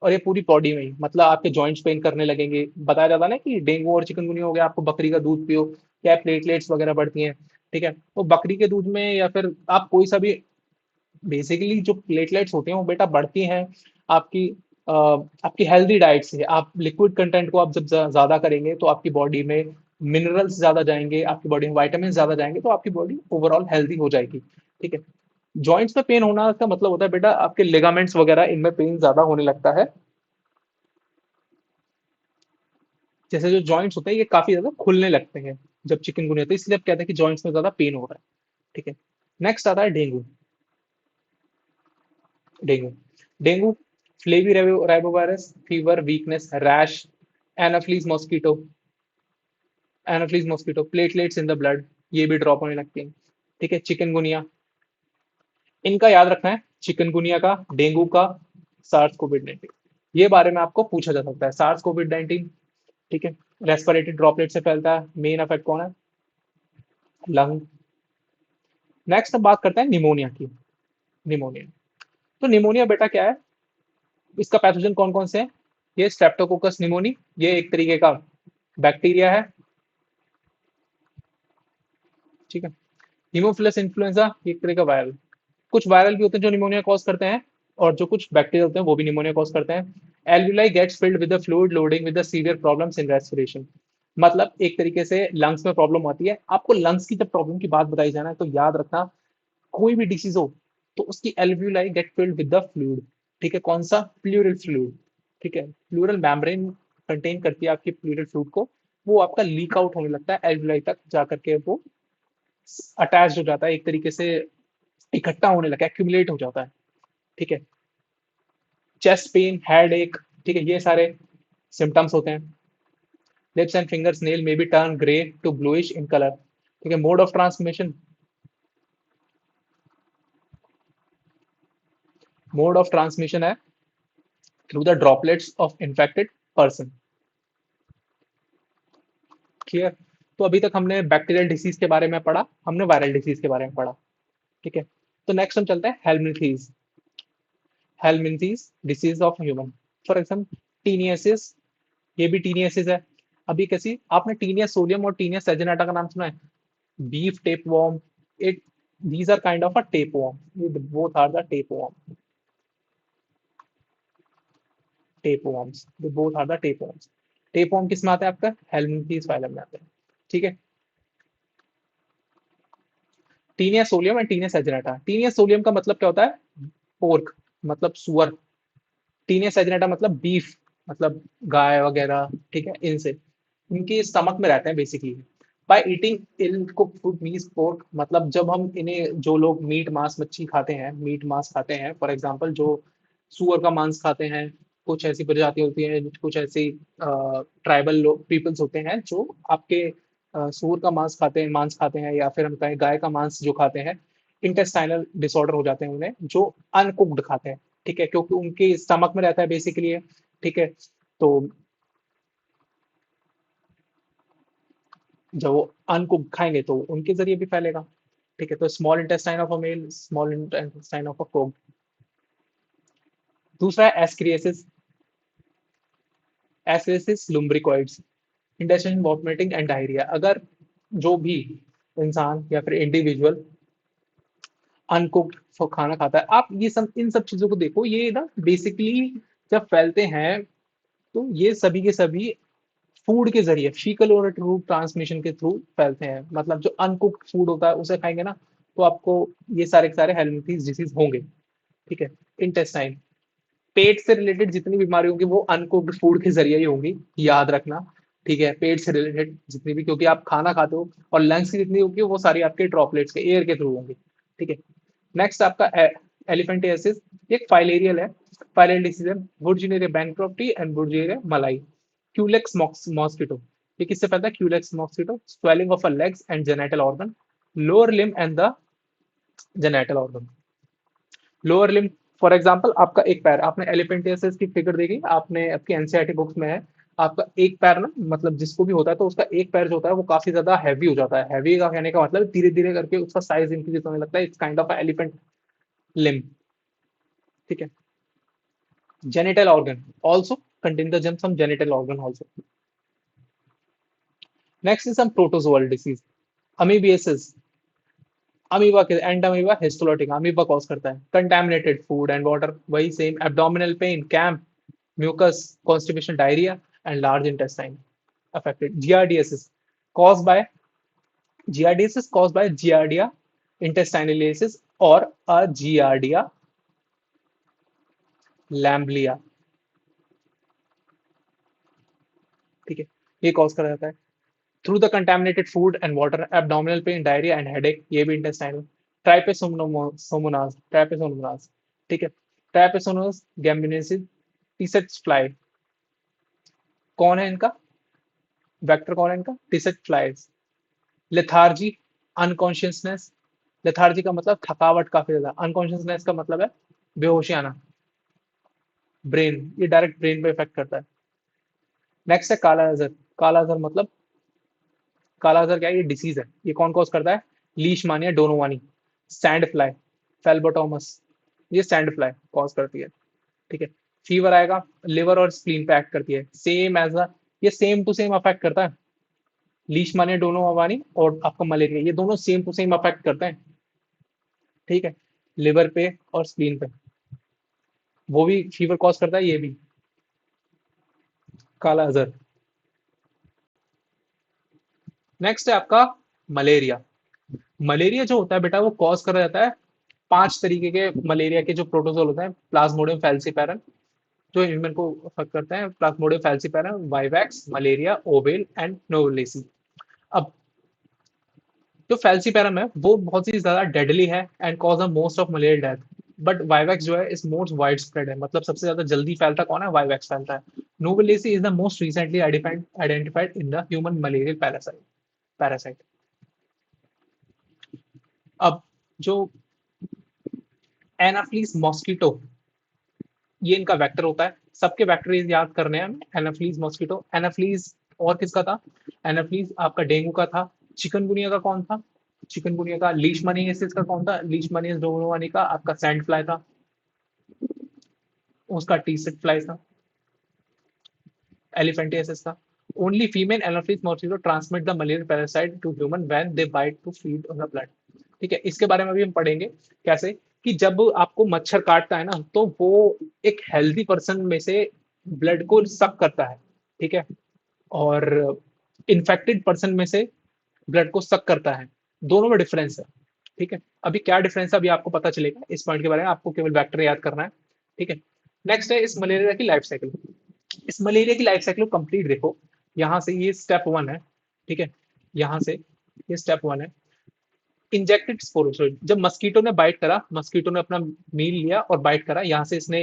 और ये पूरी बॉडी में ही, मतलब आपके जॉइंट्स पेन करने लगेंगे। बताया जाता है ना कि डेंगू और चिकनगुनिया हो गया, आपको बकरी का दूध पियो, क्या प्लेटलेट्स वगैरह बढ़ती हैं। ठीक है, तो बकरी के दूध में या फिर आप कोई सा भी, बेसिकली जो प्लेटलेट्स होते हैं वो बेटा बढ़ती हैं आपकी आपकी हेल्दी डाइट से। आप लिक्विड कंटेंट को आप जब ज्यादा करेंगे, तो आपकी बॉडी में मिनरल्स ज्यादा जाएंगे, आपकी बॉडी में वाइटामिन ज्यादा जाएंगे, तो आपकी बॉडी ओवरऑल हेल्दी हो जाएगी। ठीक है, जॉइंट्स में पेन होना का मतलब होता है बेटा आपके लिगामेंट्स वगैरह इनमें पेन ज्यादा होने लगता है। जैसे जो जॉइंट्स होते हैं ये काफी ज्यादा खुलने लगते हैं जब चिकनगुनिया होता है, इसलिए अब कहते हैं कि जॉइंट्स में ज्यादा पेन हो रहा है। ठीक है, नेक्स्ट आता है dengue. Dengue, dengue, flavi ribovirus, fever, weakness, rash, anopheles mosquito, anopheles mosquito, platelets in the blood, ये भी ड्रॉप होने लगते हैं। ठीक है, चिकनगुनिया, इनका याद रखना है, चिकनगुनिया का, डेंगू का, सार्स कोविड 19, ये बारे में आपको पूछा जा सकता है। सार्स कोविड 19, ठीक है। रेस्पिरेटरी ड्रॉपलेट से फैलता है। मेन इफेक्ट कौन है? लंग। नेक्स्ट हम बात करते हैं निमोनिया की। निमोनिया। तो निमोनिया बेटा क्या है? इसका पैथोजन कौन कौन से है? ये स्ट्रेप्टोकोकस निमोनी, ये एक तरीके का बैक्टीरिया है। ठीक है। हीमोफिलस इन्फ्लुएंजा एक तरह का वायरल। कुछ वायरल भी होते हैं जो निमोनिया कॉज करते हैं, और जो कुछ बैक्टीरिया होते हैं वो भी निमोनिया कॉज करते हैं। Alveoli gets filled with the fluid loading with the severe problems in respiration. मतलब एक तरीके से लंग्स में प्रॉब्लम आती है। आपको लंग्स की जब प्रॉब्लम की बात बताई जाना है तो याद रखना, कोई भी डिसीज हो तो उसकी alveoli get filled with the fluid. ठीक है, कौन सा? Pleural fluid. ठीक है, प्लूरल मेम्ब्रेन कंटेन करती है आपकी प्लूरल फ्लूइड को। वो आपका लीक आउट होने लगता है एल्विलाई तक जाकर के, वो अटैच हो जाता है, एक तरीके से इकट्ठा होने लगा, एक्यूमुलेट हो जाता है। ठीक है। चेस्ट पेन, हेड एक, ठीक है, ये सारे सिम्टम्स होते हैं। Lips and fingers nail may be turn grey to bluish in colour. ठीक है। Mode of transmission, mode of transmission है through the droplets of infected person. Clear? तो अभी तक हमने बैक्टीरियल डिसीज के बारे में पढ़ा, हमने वायरल डिसीज के बारे में पढ़ा। ठीक है। तो नेक्स्ट हम चलते हैं helminths. Helminths disease of human. For example taeniasis, ये भी टीनियसिस है। अभी कैसी, आपने टीनिया सोलियम और टीनिया सेजेनाटा का नाम सुना है? beef tapeworm, it these are kind of a tapeworm, both are the tapeworms, they both are the tapeworms। tapeworm किस में आता है? आपका हेलमिंथीज फाइलम में आता है। ठीक है। Taenia solium and taenia saginata. Taenia solium का मतलब क्या होता है? पोर्क, मतलब सुअर। टीनिया सेजेनाटा मतलब बीफ, मतलब गाय वगैरह। ठीक है, इनसे, इनके स्टमक में रहते हैं basically. By eating ill cook food means pork, मतलब जब हम इन्हें, जो लोग मीट मांस मच्छी खाते हैं, मीट मांस खाते हैं, फॉर एग्जांपल जो सुअर का मांस खाते हैं, कुछ ऐसी प्रजाति होती है, कुछ ऐसी ट्राइबल लोग पीपल्स होते हैं जो आपके सुअर का मांस खाते हैं, या फिर हम कहें गाय का मांस जो खाते हैं, इंटेस्टाइनल डिसऑर्डर हो जाते हैं उन्हें, जो अनकुक्ड खाते हैं। ठीक है, क्योंकि उनके स्टमक में रहता है बेसिकली। ठीक है। तो जब वो अनकुक खाएंगे तो उनके जरिए भी फैलेगा। ठीक है। तो small intestine of a male, small intestine of a cog. दूसरा है ascariasis. Ascariasis lumbricoides, intestine vomiting and diarrhoea. अगर जो भी इंसान या फिर इंडिविजुअल अनकुक्ड खाना खाता है, आप ये सब, इन सब चीजों को देखो, ये ना बेसिकली जब फैलते हैं तो ये सभी के सभी फूड के जरिए, फीकल और रूट ट्रांसमिशन के थ्रू फैलते हैं। मतलब जो अनकुक्ड फूड होता है उसे खाएंगे ना, तो आपको ये सारे के सारे हेलमिंथीज डिसीज होंगे। ठीक है। इंटेस्टाइन, पेट से रिलेटेड जितनी बीमारी होंगी वो अनकुक्ड फूड के जरिए ही होंगी, याद रखना। ठीक है, पेट से रिलेटेड जितनी भी, क्योंकि आप खाना खाते हो, और लंग्स की जितनी होगी वो सारी आपके ड्रॉपलेट्स के एयर के थ्रू होंगी। ठीक है। नेक्स्ट आपका एलिफेंटियासिस, एक फाइलेरियल है, फाइलेरियल डिसीज है। वुडजिनेरिया बैंक्रप्टी एंड वुडजिनेरिया मलाई। क्यूलेक्स मॉस्किटो, ये किससे फैलता है? Culex mosquito. Swelling of a legs and genital organ, lower limb and the genital organ. Lower limb, for example आपका एक पैर, आपने एलिफेंटियासिस की फिगर देखी आपने आपकी एनसीईआरटी बुक्स में है। आपका एक पैर ना, मतलब जिसको भी होता है तो उसका एक पैर जो होता है वो काफी ज्यादा हैवी हो जाता है। हैवी का कहने का मतलब धीरे धीरे करके उसका साइज इंक्रीज होने लगता है। It's kind of elephant limb. ठीक है। Genital organ also contain the germ some genital organ also. Next is some protozoal disease. Amoebiasis, amoeba के and amoeba histolytic, amoeba cause करता है। कंटामिनेटेड फूड एंड वाटर, वही same. Abdominal pain, cramp, mucus, constipation, diarrhea, and large intestine affected। Giardiasis caused by, giardiasis caused by Giardia intestinalis or a Giardia lamblia। ठीक है, ये cause करा जाता है through the contaminated food and water. Abdominal pain, diarrhoea and headache, ये भी intestinal. ट्राइपेसोमोनाज, ट्राइपेसोमोनाज। ठीक है। ट्राइपेसोमोनाज गैम्बिनेसिस, टीसेट्स फ्लाई, कौन है इनका वेक्टर, कौन है इनका? Tea set flies. Lethargy, unconsciousness. Lethargy का मतलब थकावट काफी ज्यादा, अनकॉन्शियसनेस का मतलब है बेहोशी आना। ब्रेन, ये डायरेक्ट ब्रेन पे इफेक्ट करता है। नेक्स्ट है काला नजर। काला अजहर मतलब, काला अजहर क्या है? ये डिसीज है। ये कौन कॉज करता है? लीशमानिया डोनोवानी, सैंड फ्लाई, फेल्बोटोमस, ये सैंड फ्लाई कॉज करती है। ठीक है। फीवर आएगा, लिवर और स्प्लीन पे एक्ट करती है, सेम एज अ, ये सेम टू सेम अफेक्ट करता है। लीशमानिया डोनोवानी और आपका मलेरिया, ये दोनों सेम टू सेम अफेक्ट करते हैं। ठीक है। लिवर पे और स्प्लीन पे, वो भी फीवर कॉज करता है, ये भी काला अजहर। नेक्स्ट है आपका मलेरिया। मलेरिया जो होता है बेटा, वो कॉज करा जाता है 5 तरीके के मलेरिया के जो प्रोटोजोल होते हैं। प्लाज्मोडियम फैल्सीपैरम जो ह्यूमन को अफेक्ट करते हैं, plasmodium falciparum, vivax, malaria, ovale and knowlesi. अब जो फैल्सीपैरम है वो बहुत ही ज्यादा डेडली है and cause the most of malaria death. But vivax जो है इस मोस्ट वाइड स्प्रेड है, मतलब सबसे ज्यादा जल्दी फैलता कौन है? वाइवैक्स फैलता है। Knowlesi is the most recently identified in the human malarial parasite. अब जो एनाफ्लीस मॉस्किटो, ये इनका वेक्टर होता है। सबके वेक्टर याद करने हैं हमें। एनाफ्लीज मॉस्किटो, एनाफ्लीज और किसका था? एनाफ्लीज आपका डेंगू का था। चिकनगुनिया का कौन था? चिकनगुनिया का लीशमानियासिस का कौन था? लीशमानियास डोमोवानी का आपका सैंड फ्लाई था, उसका टी-सिक फ्लाई था। एलिफेंटियासिस का। Only female anopheles mosquito transmit the malaria parasite to human when they bite to feed on the blood. ठीक है, इसके बारे में भी हम पढ़ेंगे कैसे, कि जब आपको मच्छर काटता है ना, तो वो एक हेल्दी पर्सन में से ब्लड को सक करता है। ठीक है। और इन्फेक्टेड पर्सन में से ब्लड को सक करता है। दोनों में डिफरेंस है। ठीक है। अभी क्या डिफरेंस है अभी आपको पता चलेगा। इस पॉइंट के बारे में आपको केवल वेक्टर याद करना है। ठीक है। नेक्स्ट है इस मलेरिया की लाइफ साइकिल। इस मलेरिया की लाइफ साइकिल को कंप्लीट देखो। यहाँ से ये स्टेप 1 है। ठीक है। यहाँ से ये स्टेप 1 है। इंजेक्टेड स्पोरोसोइड, जब मस्कीटो ने बाइट करा, मस्कीटो ने अपना मील लिया और बाइट करा, यहाँ से इसने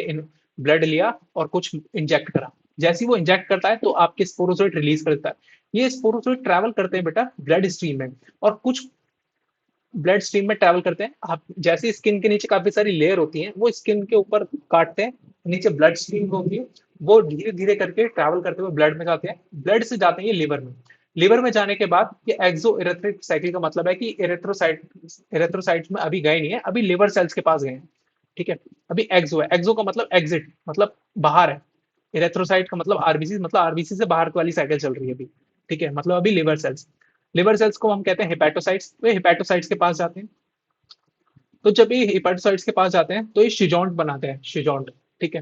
ब्लड लिया और कुछ इंजेक्ट करा। जैसे ही वो इंजेक्ट करता है तो आपके स्पोरोसोइड रिलीज कर देता है। ये स्पोरोसोइड ट्रैवल करते हैं बेटा ब्लड स्ट्रीम में, और कुछ ब्लड स्ट्रीम में ट्रैवल करते हैं। आप जैसे स्किन के नीचे काफी सारी लेयर होती हैं, वो स्किन के ऊपर काटते हैं, नीचे ब्लड स्ट्रीम होती है, वो धीरे धीरे करके ट्रैवल करते हुए ब्लड में जाते हैं। ब्लड से जाते हैं ये लिवर में। लिवर में जाने के बाद ये एक्सो इरेथ्रिक साइकिल का मतलब है कि इरेथ्रोसाइट्स में अभी गए नहीं है, अभी लिवर सेल्स के पास गए हैं। ठीक है। अभी एक्सो है, एक्सो का मतलब एग्जिट, मतलब बाहर है। इरेथ्रोसाइट का मतलब आरबीसी, मतलब आरबीसी से बाहर वाली साइकिल चल रही है अभी। ठीक है, मतलब अभी लिवर सेल्स। लिवर सेल्स को हम कहते हैं हेपेटोसाइट्स। तो ये हेपेटोसाइट्स के पास जाते हैं। तो जब ये हेपेटोसाइट्स के पास जाते हैं तो ये शिजोंट बनाते हैं, शिजोंट। ठीक है।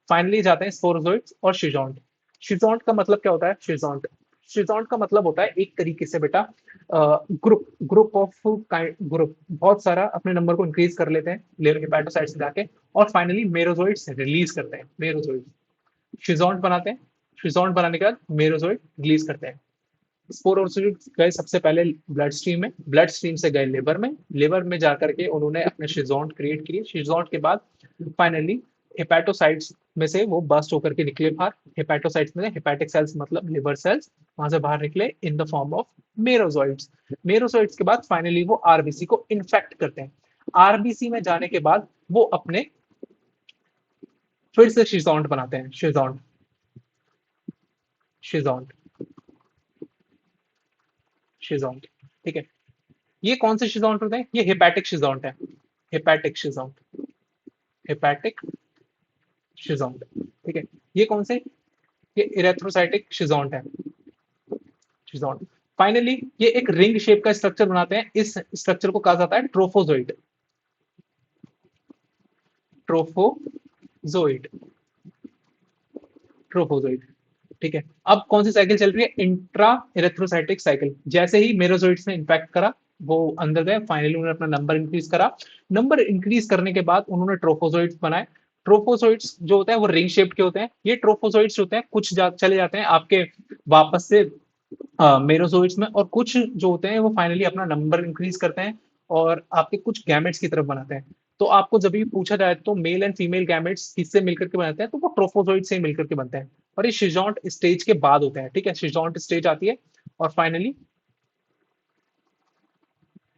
फाइनली जाते हैं स्पोरोजोइट्स और शिजोंट। शिजोंट का मतलब क्या होता है? शिजोंट, शिजोंट का मतलब होता है एक तरीके से बेटा ग्रुप, ग्रुप ऑफ ग्रुप, बहुत सारा अपने नंबर को इंक्रीज कर लेते हैं लिवर हेपेटोसाइट्स में जाके, और फाइनली मेरोजोइट्स रिलीज करते हैं। मेरोजोइट्स शिजोंट बनाते हैं। शिजोंट बनाने के बाद मेरोजोइट रिलीज करते हैं। स्पोरोसोइट गए सबसे पहले ब्लड स्ट्रीम में, ब्लड स्ट्रीम से गए लिवर में, लिवर में जाकर के उन्होंने अपने शिजोंट क्रिएट किए। शिजोंट के बाद फाइनली हेपेटोसाइट्स में से वो बस्ट होकर के निकले बाहर। हेपेटोसाइट्स में हेपेटिक सेल्स मतलब लिवर सेल्स, वहां से बाहर निकले in the form of merozoites. Merozoites के बाद फाइनली वो आरबीसी को इन्फेक्ट करते हैं। आरबीसी में जाने के बाद वो अपने फिर से शिजोंट बनाते हैं। शिजोंट, शिजोंट, शिजोंट। ठीक है। ये कौन से शिजोंट होते हैं? ये हेपेटिक शिजोंट है। Hepatic schizont, hepatic schizont. ठीक है। ये कौन से? ये इरेथ्रोसाइटिक शिजोंट है, शिजोंट। फाइनली ये एक रिंग शेप का स्ट्रक्चर बनाते हैं। इस स्ट्रक्चर को कहा जाता है ट्रोफोजोइट, ट्रोफोजोइट, ट्रोफोजोइट। ठीक है। अब कौन सी साइकिल चल रही है? Intra erythrocytic cycle. जैसे ही मेरोजोइट्स ने इंपैक्ट करा, वो अंदर गए, फाइनली उन्होंने अपना नंबर इंक्रीज करा। नंबर इंक्रीज करने के बाद उन्होंने ट्रोफोजोइट्स बनाए। ट्रोफोजोइट्स जो होते हैं वो रिंग शेप के होते हैं। ये ट्रोफोजोइट्स होते हैं, कुछ चले जाते हैं आपके वापस से मेरोजोइट्स में, और कुछ जो होते हैं वो फाइनली अपना नंबर इंक्रीज करते हैं और आपके कुछ गैमेट्स की तरफ बनाते हैं। तो आपको जब भी पूछा जाए तो मेल एंड फीमेल गैमेट्स किससे मिलकर के बनाते हैं, तो वो ट्रोफोजोइट से मिलकर के बनते हैं। और ये शिजोंट स्टेज के बाद होते हैं। ठीक है, शिजोंट स्टेज आती है और finally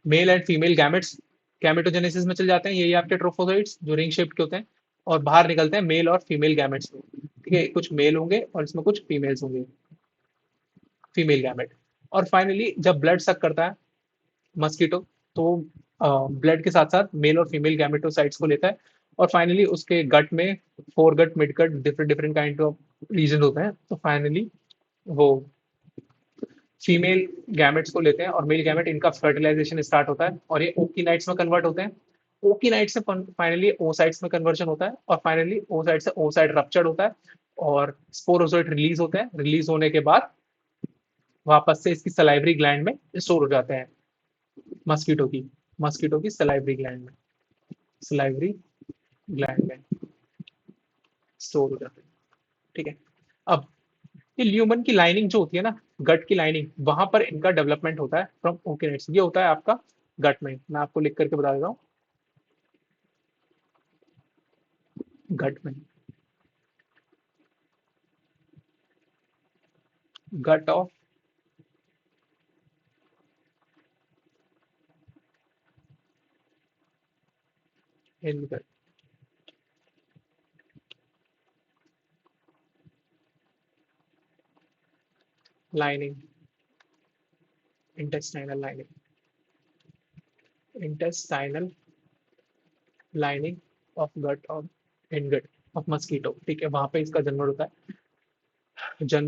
male and female gametes gametogenesis में चल जाते हैं। यही आपके ट्रोफोजोइट्स जो रिंग शेप के होते हैं, और बाहर निकलते हैं मेल और फीमेल गैमेट्स में। ठीक है, कुछ मेल होंगे और इसमें कुछ फीमेल्स होंगे। Female gamete. और फाइनली जब ब्लड सक करता है मस्कीटो, तो ब्लड के साथ साथ मेल और फीमेल गैमेटोसाइट्स को लेता है। और फाइनली उसके गट में foregut, midgut, different different kind of region होते हैं। तो फाइनली वो फीमेल गैमेट्स को लेते हैं और मेल गैमेट, इनका फर्टिलाइजेशन स्टार्ट होता है और ये ओकिनाइट्स में कन्वर्ट होते हैं। ओकिनाइट से फाइनली ओसाइट्स में कन्वर्जन होता है और फाइनली ओसाइट से ओसाइट रप्चर्ड होता है और स्पोरोजोइट रिलीज होते हैं। रिलीज होने के बाद वापस से इसकी सलाइवरी ग्लैंड में स्टोर हो जाते हैं। मस्कीटो की मस्कीटो की सलाइवरी ग्लैंड में, सलाइवरी ग्लैंड में स्टोर हो जाते हैं। ठीक है। अब ये ल्यूमन की लाइनिंग जो होती है ना, गट की लाइनिंग, वहां पर इनका डेवलपमेंट होता है फ्रॉम ओकिनेट्स। ये होता है आपका गट में। मैं आपको लिख करके बता देता हूँ। गट में, gut of in gut, lining, intestinal lining, intestinal lining of gut of in gut of mosquito. ठीक है, वहां पे इसका जन्म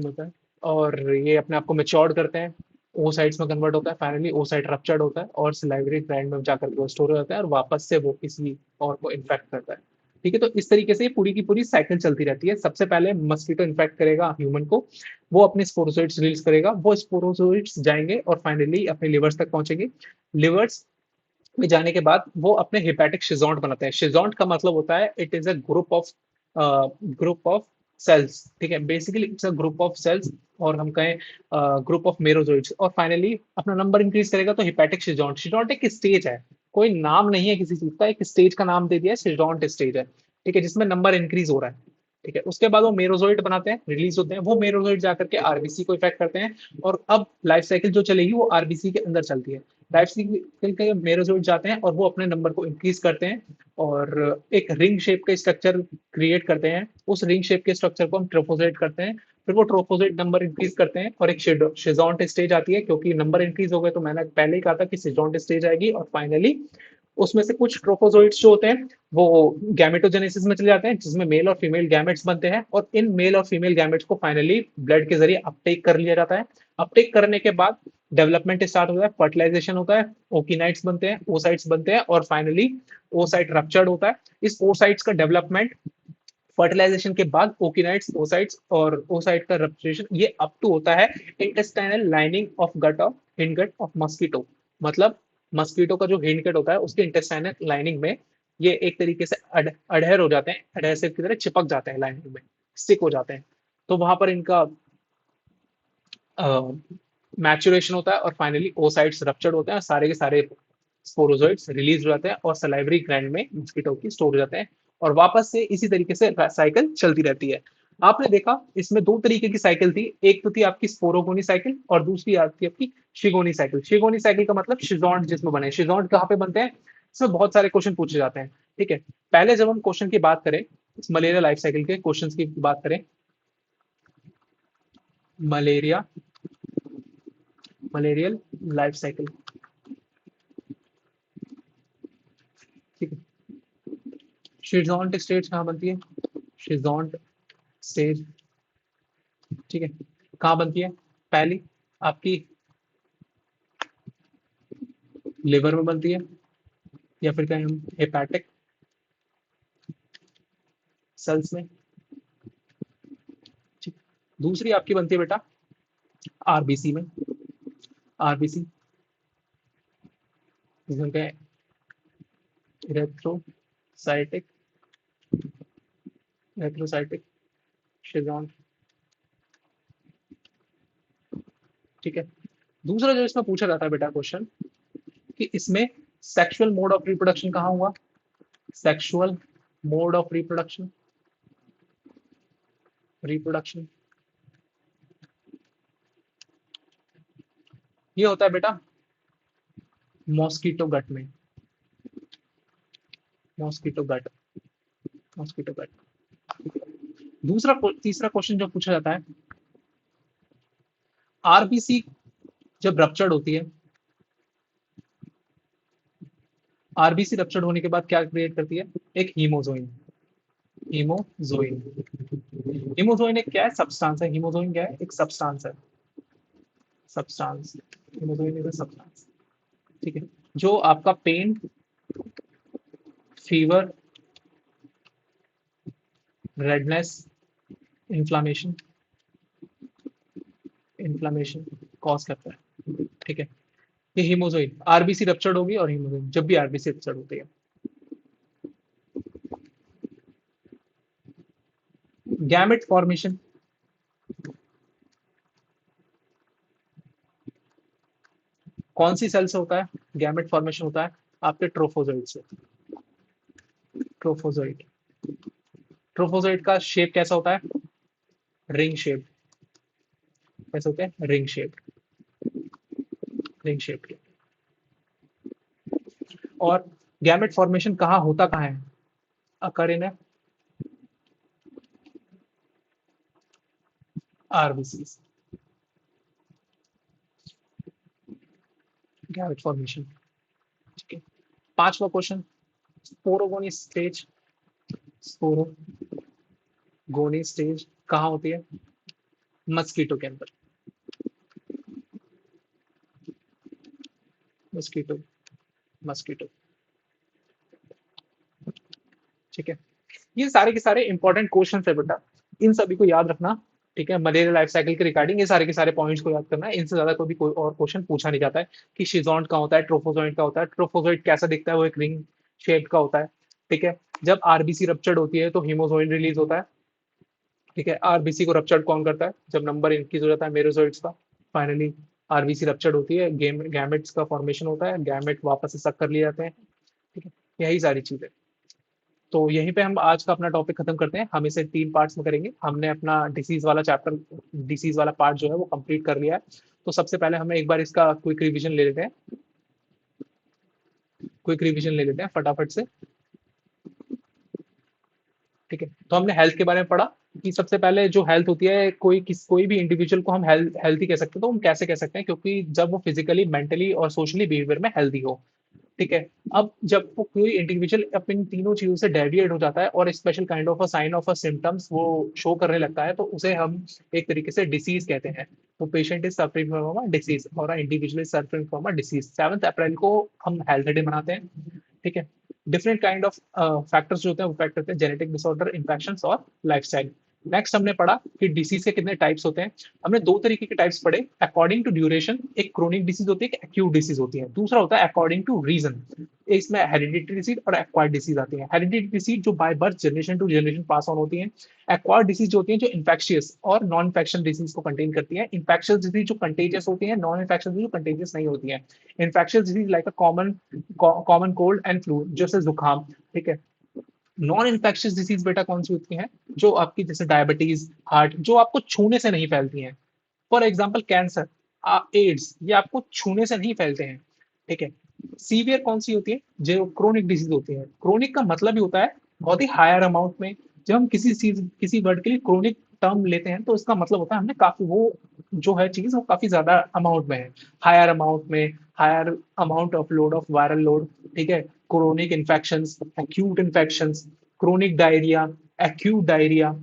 होता है और ये अपने आप को मेच्योर्ड करते हैं। ओसाइट्स में कन्वर्ट होता है, फाइनली ओसाइट रप्चर्ड होता है और सिलाइवरी ग्लैंड में जाकर के वो स्टोर हो जाता है और वापस से वो किसी और को इन्फेक्ट करता है। ठीक है, तो इस तरीके से ये पूरी की पूरी साइकिल चलती रहती है। सबसे पहले मस्कीटो इन्फेक्ट करेगा ह्यूमन को, वो अपने स्पोरोजोइट्स रिलीज करेगा, वो स्पोरोजोइट्स जाएंगे और फाइनली अपने लिवर्स तक पहुंचेंगे। लिवर्स में जाने के बाद वो अपने हेपेटिक शिजोंट बनाते हैं। शिजोंट का मतलब होता है it is a group of cells. ठीक है, basically it's a group of cells, और हम कहें ग्रुप ऑफ मेरोजोइट्स। और फाइनली अपना नंबर इंक्रीज करेगा तो हेपेटिक शिजोंट। शिजोंट एक स्टेज है, कोई नाम नहीं है किसी चीज का, एक स्टेज का नाम दे दिया है, शिजोंट स्टेज है। ठीक है, जिसमें नंबर इंक्रीज हो रहा है। ठीक है, उसके बाद वो मेरोजोइट बनाते हैं, रिलीज होते हैं। वो मेरोजोइट जाकर के आरबीसी को इफेक्ट करते हैं और अब लाइफ साइकिल जो चलेगी वो आरबीसी के अंदर चलती है। लाइफ साइकिल के मेरोजोइट जाते हैं और वो अपने नंबर को इंक्रीज करते हैं और एक रिंग शेप का स्ट्रक्चर क्रिएट करते हैं। उस रिंग शेप के स्ट्रक्चर को हम ट्रोफोजेट करते हैं। फिर वो ट्रोफोजेट नंबर इंक्रीज करते हैं और एक शिजोंट स्टेज आती है, क्योंकि नंबर इंक्रीज हो गए तो मैंने पहले ही कहा था कि शिजोंट स्टेज आएगी। और फाइनली उसमें से कुछ ट्रोफोजोइट्स जो होते हैं वो गैमेटोजेनेसिस में चले जाते हैं, जिसमें मेल और फीमेल गैमेट्स बनते हैं और इन मेल और फीमेल गैमेट्स को फाइनली ब्लड के जरिए अपटेक कर लिया जाता है। अपटेक करने के बाद डेवलपमेंट स्टार्ट होता है, फर्टिलाइजेशन होता है, ओकिनाइट्स बनते हैं, ओसाइट्स बनते हैं और फाइनली ओसाइट रप्चर्ड होता है। इस ओसाइट्स का डेवलपमेंट फर्टिलाइजेशन के बाद ओकिनाइट्स, ओसाइट्स और ओसाइट का रप्चरेशन, ये अप टू होता है intestinal lining of gut of hindgut of mosquito. मतलब मस्कीटो का जो हिंडगट होता है उसके इंटेस्टाइनल लाइनिंग में ये एक तरीके से अडहेर हो जाते हैं, एडहेसिव की तरह चिपक जाते हैं, लाइनिंग में स्टिक हो जाते हैं। तो वहां पर इनका मैचुरेशन होता है और फाइनली ओसाइट्स रप्चर्ड होते हैं और सारे के सारे स्पोरोजोइट्स रिलीज हो जाते हैं और सलाइवरी ग्लैंड में मस्कीटो की स्टोर हो जाते हैं और वापस से इसी तरीके से साइकिल चलती रहती है। आपने देखा इसमें दो तरीके की साइकिल थी, एक तो थी आपकी स्पोरोगोनी साइकिल और दूसरी आती है आपकी शिगोनी साइकिल। शिगोनी साइकिल का मतलब शिजोंट जिसमें बने। शिजोंट कहाँ पे बनते हैं, इसमें बहुत सारे क्वेश्चन पूछे जाते हैं। ठीक है, पहले जब हम क्वेश्चन की बात करें, मलेरिया लाइफ साइकिल के क्वेश्चन की बात करें, मलेरिया मलेरियल लाइफ साइकिल। ठीक है, शिजोंट स्टेज कहाँ बनती है, शिजोंट स्टेज, ठीक है, कहाँ बनती है, पहली आपकी लिवर में बनती है या फिर कहें हम हेपेटिक सेल्स में। ठीक, दूसरी आपकी बनती है बेटा आरबीसी में। आरबीसी जिसमें क्या है, इरेथ्रोसाइटिक, इरेथ्रोसाइटिक शिजोन। ठीक है, दूसरा जो इसमें पूछा जाता है बेटा क्वेश्चन, कि इसमें सेक्सुअल मोड ऑफ रिप्रोडक्शन कहाँ हुआ, sexual mode of reproduction, reproduction ये होता है बेटा मॉस्किटो गट में, मॉस्किटो गट, मॉस्किटो गट। दूसरा तीसरा क्वेश्चन जो पूछा जाता है, आरबीसी जब रप्चर्ड होती है, आरबीसी रप्चर्ड होने के बाद क्या क्रिएट करती है? एक हीमोजोइन। हीमोजोइन, हीमोजोइन एक क्या है? सब्सटेंस है। हीमोजोइन क्या है? एक सब्सटेंस है। Substance, hemozoin is a substance. ठीक है, जो आपका pain, fever, redness, inflammation, inflammation cause करता है। ठीक है, ये हीमोजोइन, आरबीसी रप्चर्ड होगी और हीमोजोइन जब भी आरबीसी रप्चर्ड होती है। गैमेट फॉर्मेशन, कौन सी सेल से होता है? गैमेट फॉर्मेशन होता है आपके ट्रोफोजोइड से। ट्रोफोजोइड, ट्रोफोजोइड का शेप कैसा होता है? Ring shape. कैसे होते हैं? रिंग शेप, रिंग शेप के। और गैमेट फॉर्मेशन कहाँ होता, कहाँ है? अकर इन आरबीसी। Gamete formation. ठीक है, पांचवा question, sporogony stage. Sporogony stage कहाँ होती है? मस्कीटो के अंदर। Mosquito, mosquito. ठीक है, ये सारे के सारे इंपॉर्टेंट क्वेश्चन है बेटा, इन सभी को याद रखना। ठीक है, मलेरिया लाइफ साइकिल के रिगार्डिंग ये सारे के सारे पॉइंट्स को याद करना है। इनसे ज्यादा कोई और क्वेश्चन पूछा नहीं जाता है कि शिजोंट का होता है, ट्रोफोजोइट का होता है। ट्रोफोजोइट कैसा दिखता है? वो एक रिंग शेप का होता है। ठीक है, जब आरबीसी रप्चर्ड होती है तो हीमोजोइन रिलीज होता है। ठीक है, आरबीसी को रप्चर्ड कौन करता है? जब नंबर इंक्रीज हो जाता है मेरोजोइट्स का। फाइनली आरबीसी रप्चर्ड होती है, गैमेट्स का फॉर्मेशन होता है, गैमेट वापस से सक कर लिए जाते हैं। ठीक है, यही सारी चीजें। तो यहीं पे हम आज का अपना टॉपिक खत्म करते हैं। हम इसे 3 पार्ट्स में करेंगे। हमने अपना डिसीज वाला चैप्टर, डिसीज वाला पार्ट जो है वो कंप्लीट कर लिया है। तो सबसे पहले हम एक बार इसका क्विक रिवीजन ले लेते हैं। क्विक रिवीजन ले लेते हैं फटाफट से। ठीक है, तो हमने हेल्थ के बारे में पढ़ा कि सबसे पहले जो हेल्थ होती है, कोई भी इंडिविजुअल को हम हेल्थी कह सकते हैं। तो हम कैसे कह सकते हैं? क्योंकि जब वो फिजिकली, मेंटली और सोशली बिहेवियर में हेल्दी हो। ठीक है, अब जब वो कोई इंडिविजुअल अपनी तीनों चीजों से डेविएट हो जाता है और special kind of a sign of a symptoms वो शो करने लगता है, तो उसे हम एक तरीके से डिसीज कहते हैं। तो patient is suffering from a disease और individual is suffering from a disease. 7 अप्रैल को हम हेल्थ डे मनाते हैं। ठीक है, डिफरेंट काइंड ऑफ फैक्टर्स जो होते हैं वो फैक्टर होते हैं जेनेटिक डिसऑर्डर, इन्फेक्शन और लाइफस्टाइल। नेक्स्ट हमने पढ़ा कि डिसीज के कितने टाइप्स होते हैं। हमने दो तरीके के टाइप्स पढ़े अकॉर्डिंग टू ड्यूरेशन। एक क्रोनिक डिसीज होती है, एक एक्यूट डिसीज होती है। दूसरा होता है अकॉर्डिंग टू रीजन। इसमें हेरिडिटरी डिसीज और एक्वायर्ड डिसीज आती है। हेरिडिटरी डिसीज जो by birth generation to generation pass on होती है। एक्वायर्ड डिसीज जो होती है जो इन्फेक्शियस और नॉन इन्फेक्शन डिसीज को कंटेन करती है। इन्फेक्शियस डिसीज जो कंटेजियस होती है, नॉन इन्फेक्शन डिसीज जो कंटेजियस नहीं होती है। Infectious disease like a common cold and flu, जैसे जुकाम। ठीक है, नॉन इन्फेक्शियस डिसीज बेटा कौन सी होती है? जो आपकी जैसे डायबिटीज, हार्ट, जो आपको छूने से नहीं फैलती हैं। फॉर एग्जाम्पल कैंसर, एड्स, ये आपको छूने से नहीं फैलते हैं। ठीक है, सीवियर कौन सी होती है? जो क्रोनिक डिजीज होती है। क्रोनिक का मतलब ही होता है बहुत ही हायर अमाउंट में। जब हम किसी चीज, किसी वर्ड के लिए क्रोनिक टर्म लेते हैं तो इसका मतलब होता है हमने काफी वो जो है चीज वो काफी ज्यादा अमाउंट में है, हायर अमाउंट में, higher amount of load of viral load. ठीक है, chronic infections, acute infections, chronic diarrhoea, acute diarrhoea,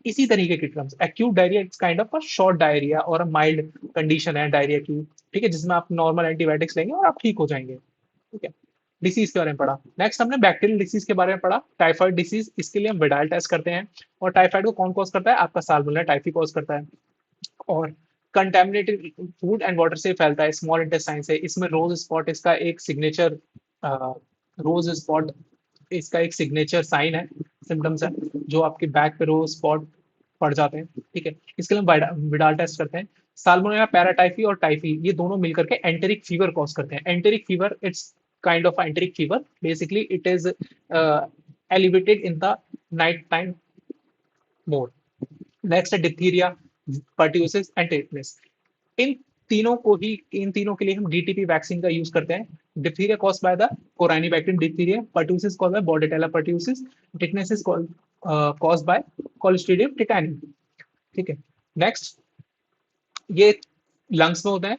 इसी तरीके के terms. Acute diarrhoea it's kind of a short diarrhoea और अ माइल्ड कंडीशन है डायरिया की। ठीक है, जिसमें आप नॉर्मल एंटीबायोटिक्स लेंगे और आप ठीक हो जाएंगे। ठीक है, डिसीज के बारे में पढ़ा। नेक्स्ट हमने बैक्टीरियल डिसीज के बारे में पढ़ा। टाइफाइड डिसीज, इसके लिए हम विडाल टेस्ट करते हैं। और टाइफाइड को कौन कॉज करता है? आपका साल्मोनेला टाइफी कॉज करता है। और कंटेमिनेटेड फूड एंड वाटर से फैलता है स्मॉल इंटेस्टाइन से। इसमें रोज स्पॉट इसका एक सिग्नेचर, रोज स्पॉट इसका एक सिग्नेचर साइन है, सिम्टम्स है, जो आपके बैक पे रोज स्पॉट पड़ जाते हैं। ठीक है, इसके लिए हम विडाल टेस्ट करते हैं। साल्मोनेला पैराटाइफी और टाइफी ये दोनों मिलकर के एंटेरिक फीवर कॉज करते हैं। Enteric fever it's kind of enteric fever, basically it is elevated in the night time mode. Next है डिप्थीरिया, पर्ट्यूसिस एंड टेटनस। इन इन तीनों के लिए हम डीटीपी वैक्सीन का यूज करते हैं। Diphtheria cause by the corynebacterium diphtheria, pertussis cause by Bordetella pertussis, tetanus is cause by clostridium titanium. ठीक है, नेक्स्ट ये लंग्स में होता है,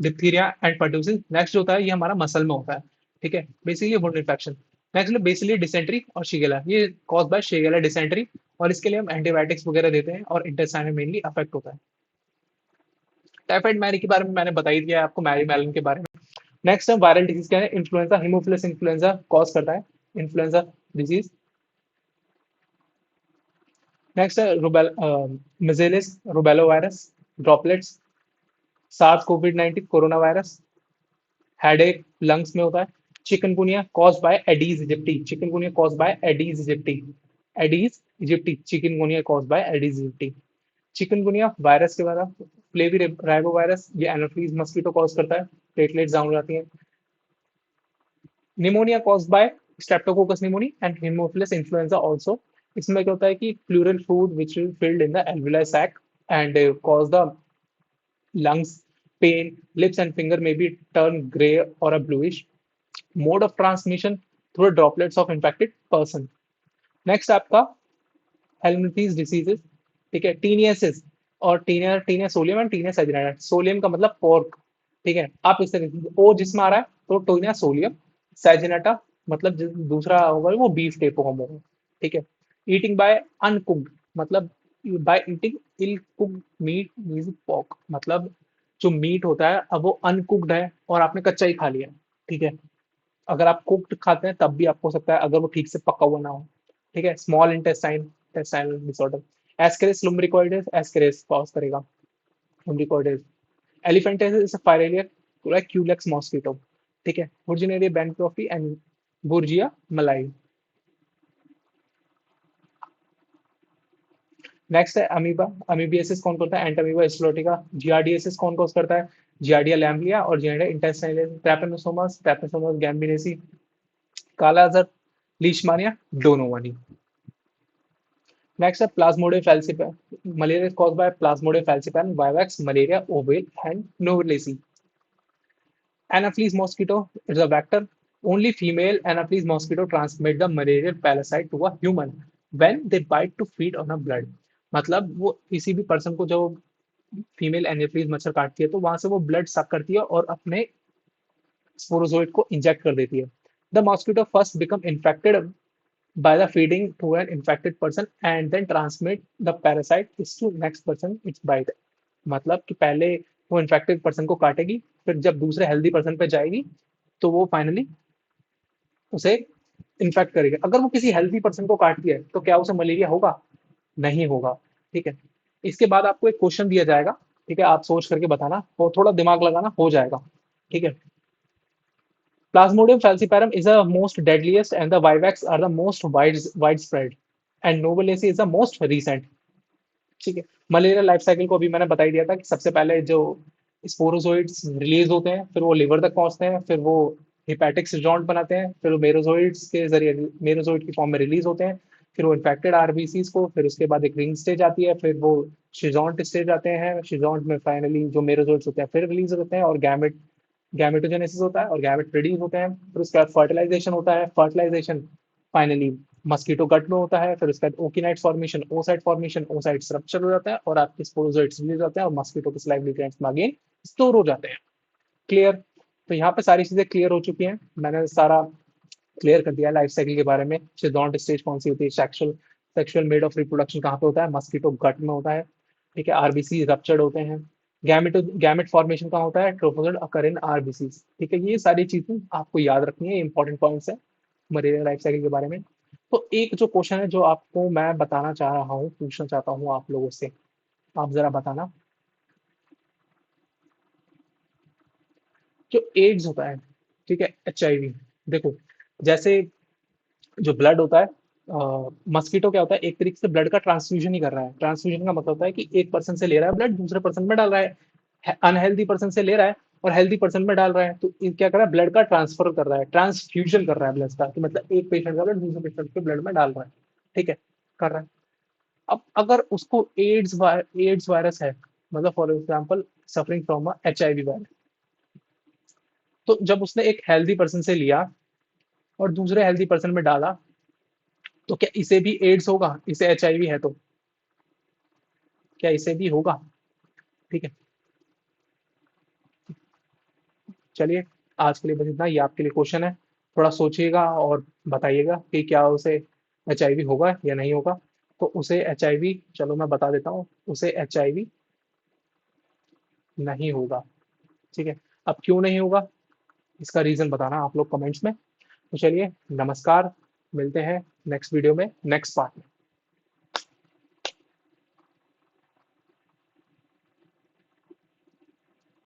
डिप्थीरिया एंड पर्टूसिस। नेक्स्ट जो होता है ये हमारा मसल में होता है, ठीक है, basically wound infection. Next basically dysentery और शिगेला, ये कॉज बाय शिगेला डिसेंट्री, और इसके लिए हम एंटीबायोटिक्स वगैरह देते हैं और इंटेस्टाइन में मेनली अफेक्ट होता है। टाइफाइड मैरी के बारे में मैंने बता ही दिया है आपको, मैरी मैलन के बारे में। नेक्स्ट है वायरल डिजीज क्या है, इन्फ्लुएंजा, हीमोफिलस इन्फ्लुएंजा कॉज करता है इन्फ्लुएंजा डिजीज। नेक्स्ट है rubella measles rubella virus droplets, SARS covid 19 corona virus, headache lungs में होता है। Chikungunya cause by Aedes aegypti, chikungunya cause by Aedes aegypti, Aedes aegypti, chikungunya cause by Aedes aegypti. Chikungunya virus के द्वारा, flavi ribo virus ये anopheles mosquito cause करता है, platelets down हो जाती हैं। Pneumonia cause by streptococcus pneumoniae and haemophilus influenzae also. इसमें क्या होता है कि pleural food which is filled in the alveoli sac and cause the lungs pain, lips and finger may be turn gray or a bluish. Mode of transmission through droplets of infected person. Next आपका helminthes diseases, ठीक है, taeniasis और taenia taenia solium and taenia saginata. Solium का मतलब pork, ठीक है, आप इस तरह ओ जिसमें आ रहा है तो टीनिया सोलियम, सैजिनाटा मतलब दूसरा होगा वो बीफ टेप होगा, ठीक है। ईटिंग बाय अनकुक्ड मतलब by eating ill cooked meat means pork, मतलब जो मीट होता है अब वो अनकुक्ड है और आपने कच्चा ही खा लिया, ठीक है। अगर आप कुक्ड खाते हैं तब भी आपको हो सकता है अगर वो ठीक से पका हुआ ना हो, ठीक है। Small intestinal disorder, ascaris lumbricoides, ascaris cause करेगा lumbricoides. Elephantiasis is a filaria like culex mosquito, ठीक है। ओरिजिनेरिया बैंक्रोफी एंड बुर्जिया मलाई। नेक्स्ट है अमीबा, अमीबियासिस कौन करता है, एंटामीबा स्क्लेरोटिका। जियार्डियासिस कौन कॉज करता है, जियार्डिया लैम्ब्लिया और जियार्डिया इंटेस्टाइनल। ट्रैपेनोसोमस, ट्रैपेनोसोमस गैम्बिनेसी। काला अजहर, लीशमानिया, डोनोवानी। नेक्स्ट है Plasmodium falciparum, malaria is caused by plasmodium falciparum, vivax, malaria, ovale and novalacy. Anopheles mosquito is a vector. Only female Anopheles mosquito transmit the malarial parasite to a human when they bite to feed on a blood. मतलब वो किसी भी person को जो female Anopheles मच्छर काटती है तो वहां से वो ब्लड सक करती है और अपने स्पोरोजोइड को इंजेक्ट कर देती है। The mosquito first become infected by the feeding to an infected person and then transmit the parasite is to next person its bite। मतलब कि पहले वो इन्फेक्टेड पर्सन को काटेगी, फिर जब दूसरे हेल्दी पर्सन पे जाएगी तो वो फाइनली उसे इन्फेक्ट करेगी। अगर वो किसी हेल्दी पर्सन को काटती है तो क्या उसे मलेरिया होगा, नहीं होगा, ठीक है। इसके बाद आपको एक क्वेश्चन दिया जाएगा, ठीक है, आप सोच करके बताना और थोड़ा दिमाग लगाना, हो जाएगा, ठीक है। Plasmodium falciparum is the most deadliest and the vivax are the most widespread and novalacy is the most recent, ठीक है। मलेरिया लाइफ साइकिल को अभी मैंने बता ही दिया था कि सबसे पहले जो स्पोरोजोइड्स रिलीज होते हैं फिर वो लिवर तक पहुंचते हैं, फिर वो हिपैटिक सिजॉन्ट बनाते हैं, फिर वो मेरोजोइड्स के जरिए मेरोजोइड की फॉर्म में रिलीज होते हैं, फिर वो इन्फेक्टेड आरबीसीज को, फिर उसके बाद एक रिंग स्टेज आती है, फिर वो शिजॉन्ट स्टेज आते हैं, शिजॉन्ट में फाइनली जो मेरोजोइड्स होते हैं फिर रिलीज होते हैं और गैमेटोजेनेसिस होता है और गैमेट प्रोड्यूस होते हैं, फिर उसके बाद फर्टिलाइजेशन होता है, फर्टिलाइजेशन फाइनली मस्कीटो गट में होता है, फिर उसके बाद ookinete formation, oocyte formation, oocytes rupture हो जाता है और आपके स्पोरोजोइट्स रिलीज होते हैं और मस्कीटो के स्लाइवली ग्लैंड्स में अगेन स्टोर हो जाते हैं। क्लियर? तो यहाँ पे सारी चीजें क्लियर हो चुकी हैं, मैंने सारा क्लियर कर दिया लाइफ साइकिल के बारे में। शिजॉन्ट स्टेज कौन सी होती है, sexual sexual made of reproduction कहाँ पे होता है, मस्कीटो गट में होता है, ठीक है। आरबीसी रप्चर्ड होते हैं। गैमेट फॉर्मेशन कहाँ होता है, ट्रोफोजोइड अकर इन आरबीसी, ठीक है। ये सारी चीजें आपको याद रखनी है, इंपॉर्टेंट पॉइंट्स है मलेरिया लाइफ साइकिल के बारे में। तो एक जो क्वेश्चन है जो आपको मैं बताना चाह रहा हूँ, पूछना चाहता हूँ आप लोगों से, आप जरा बताना। जो एड्स होता है, ठीक है, एचआईवी, देखो जैसे जो ब्लड होता है, मस्कीटो क्या होता है, एक तरीके से ब्लड का ट्रांसफ्यूजन ही कर रहा है। ट्रांसफ्यूजन का मतलब होता है कि एक पर्सन से ले रहा है ब्लड, दूसरे पर्सन में डाल रहा है, अनहेल्दी पर्सन से ले रहा है और हेल्दी पर्सन में डाल रहा है, तो ये क्या कर रहा है, ब्लड का ट्रांसफर कर रहा है, ट्रांसफ्यूजन कर रहा है ब्लड का, कि मतलब एक पेशेंट का ब्लड दूसरे पेशेंट के ब्लड में डाल रहा है, ठीक है, कर रहा है। अब अगर उसको एड्स वायरस है, मतलब for example suffering from H I V virus, तो जब उसने एक हेल्दी पर्सन से लिया और दूसरे हेल्दी पर्सन में डाला, तो क्या इसे भी एड्स होगा, इसे एचआईवी है तो क्या इसे भी होगा, ठीक है। चलिए, आज के लिए बस इतना। ये आपके लिए क्वेश्चन है, थोड़ा सोचिएगा और बताइएगा कि क्या उसे एचआईवी होगा या नहीं होगा। तो उसे एचआईवी, चलो मैं बता देता हूँ, उसे एचआईवी नहीं होगा। ठीक है, अब क्यों नहीं होगा, इसका रीजन बताना आप लोग कमेंट्स में। तो चलिए, नमस्कार, मिलते हैं नेक्स्ट वीडियो में, नेक्स्ट पार्ट में।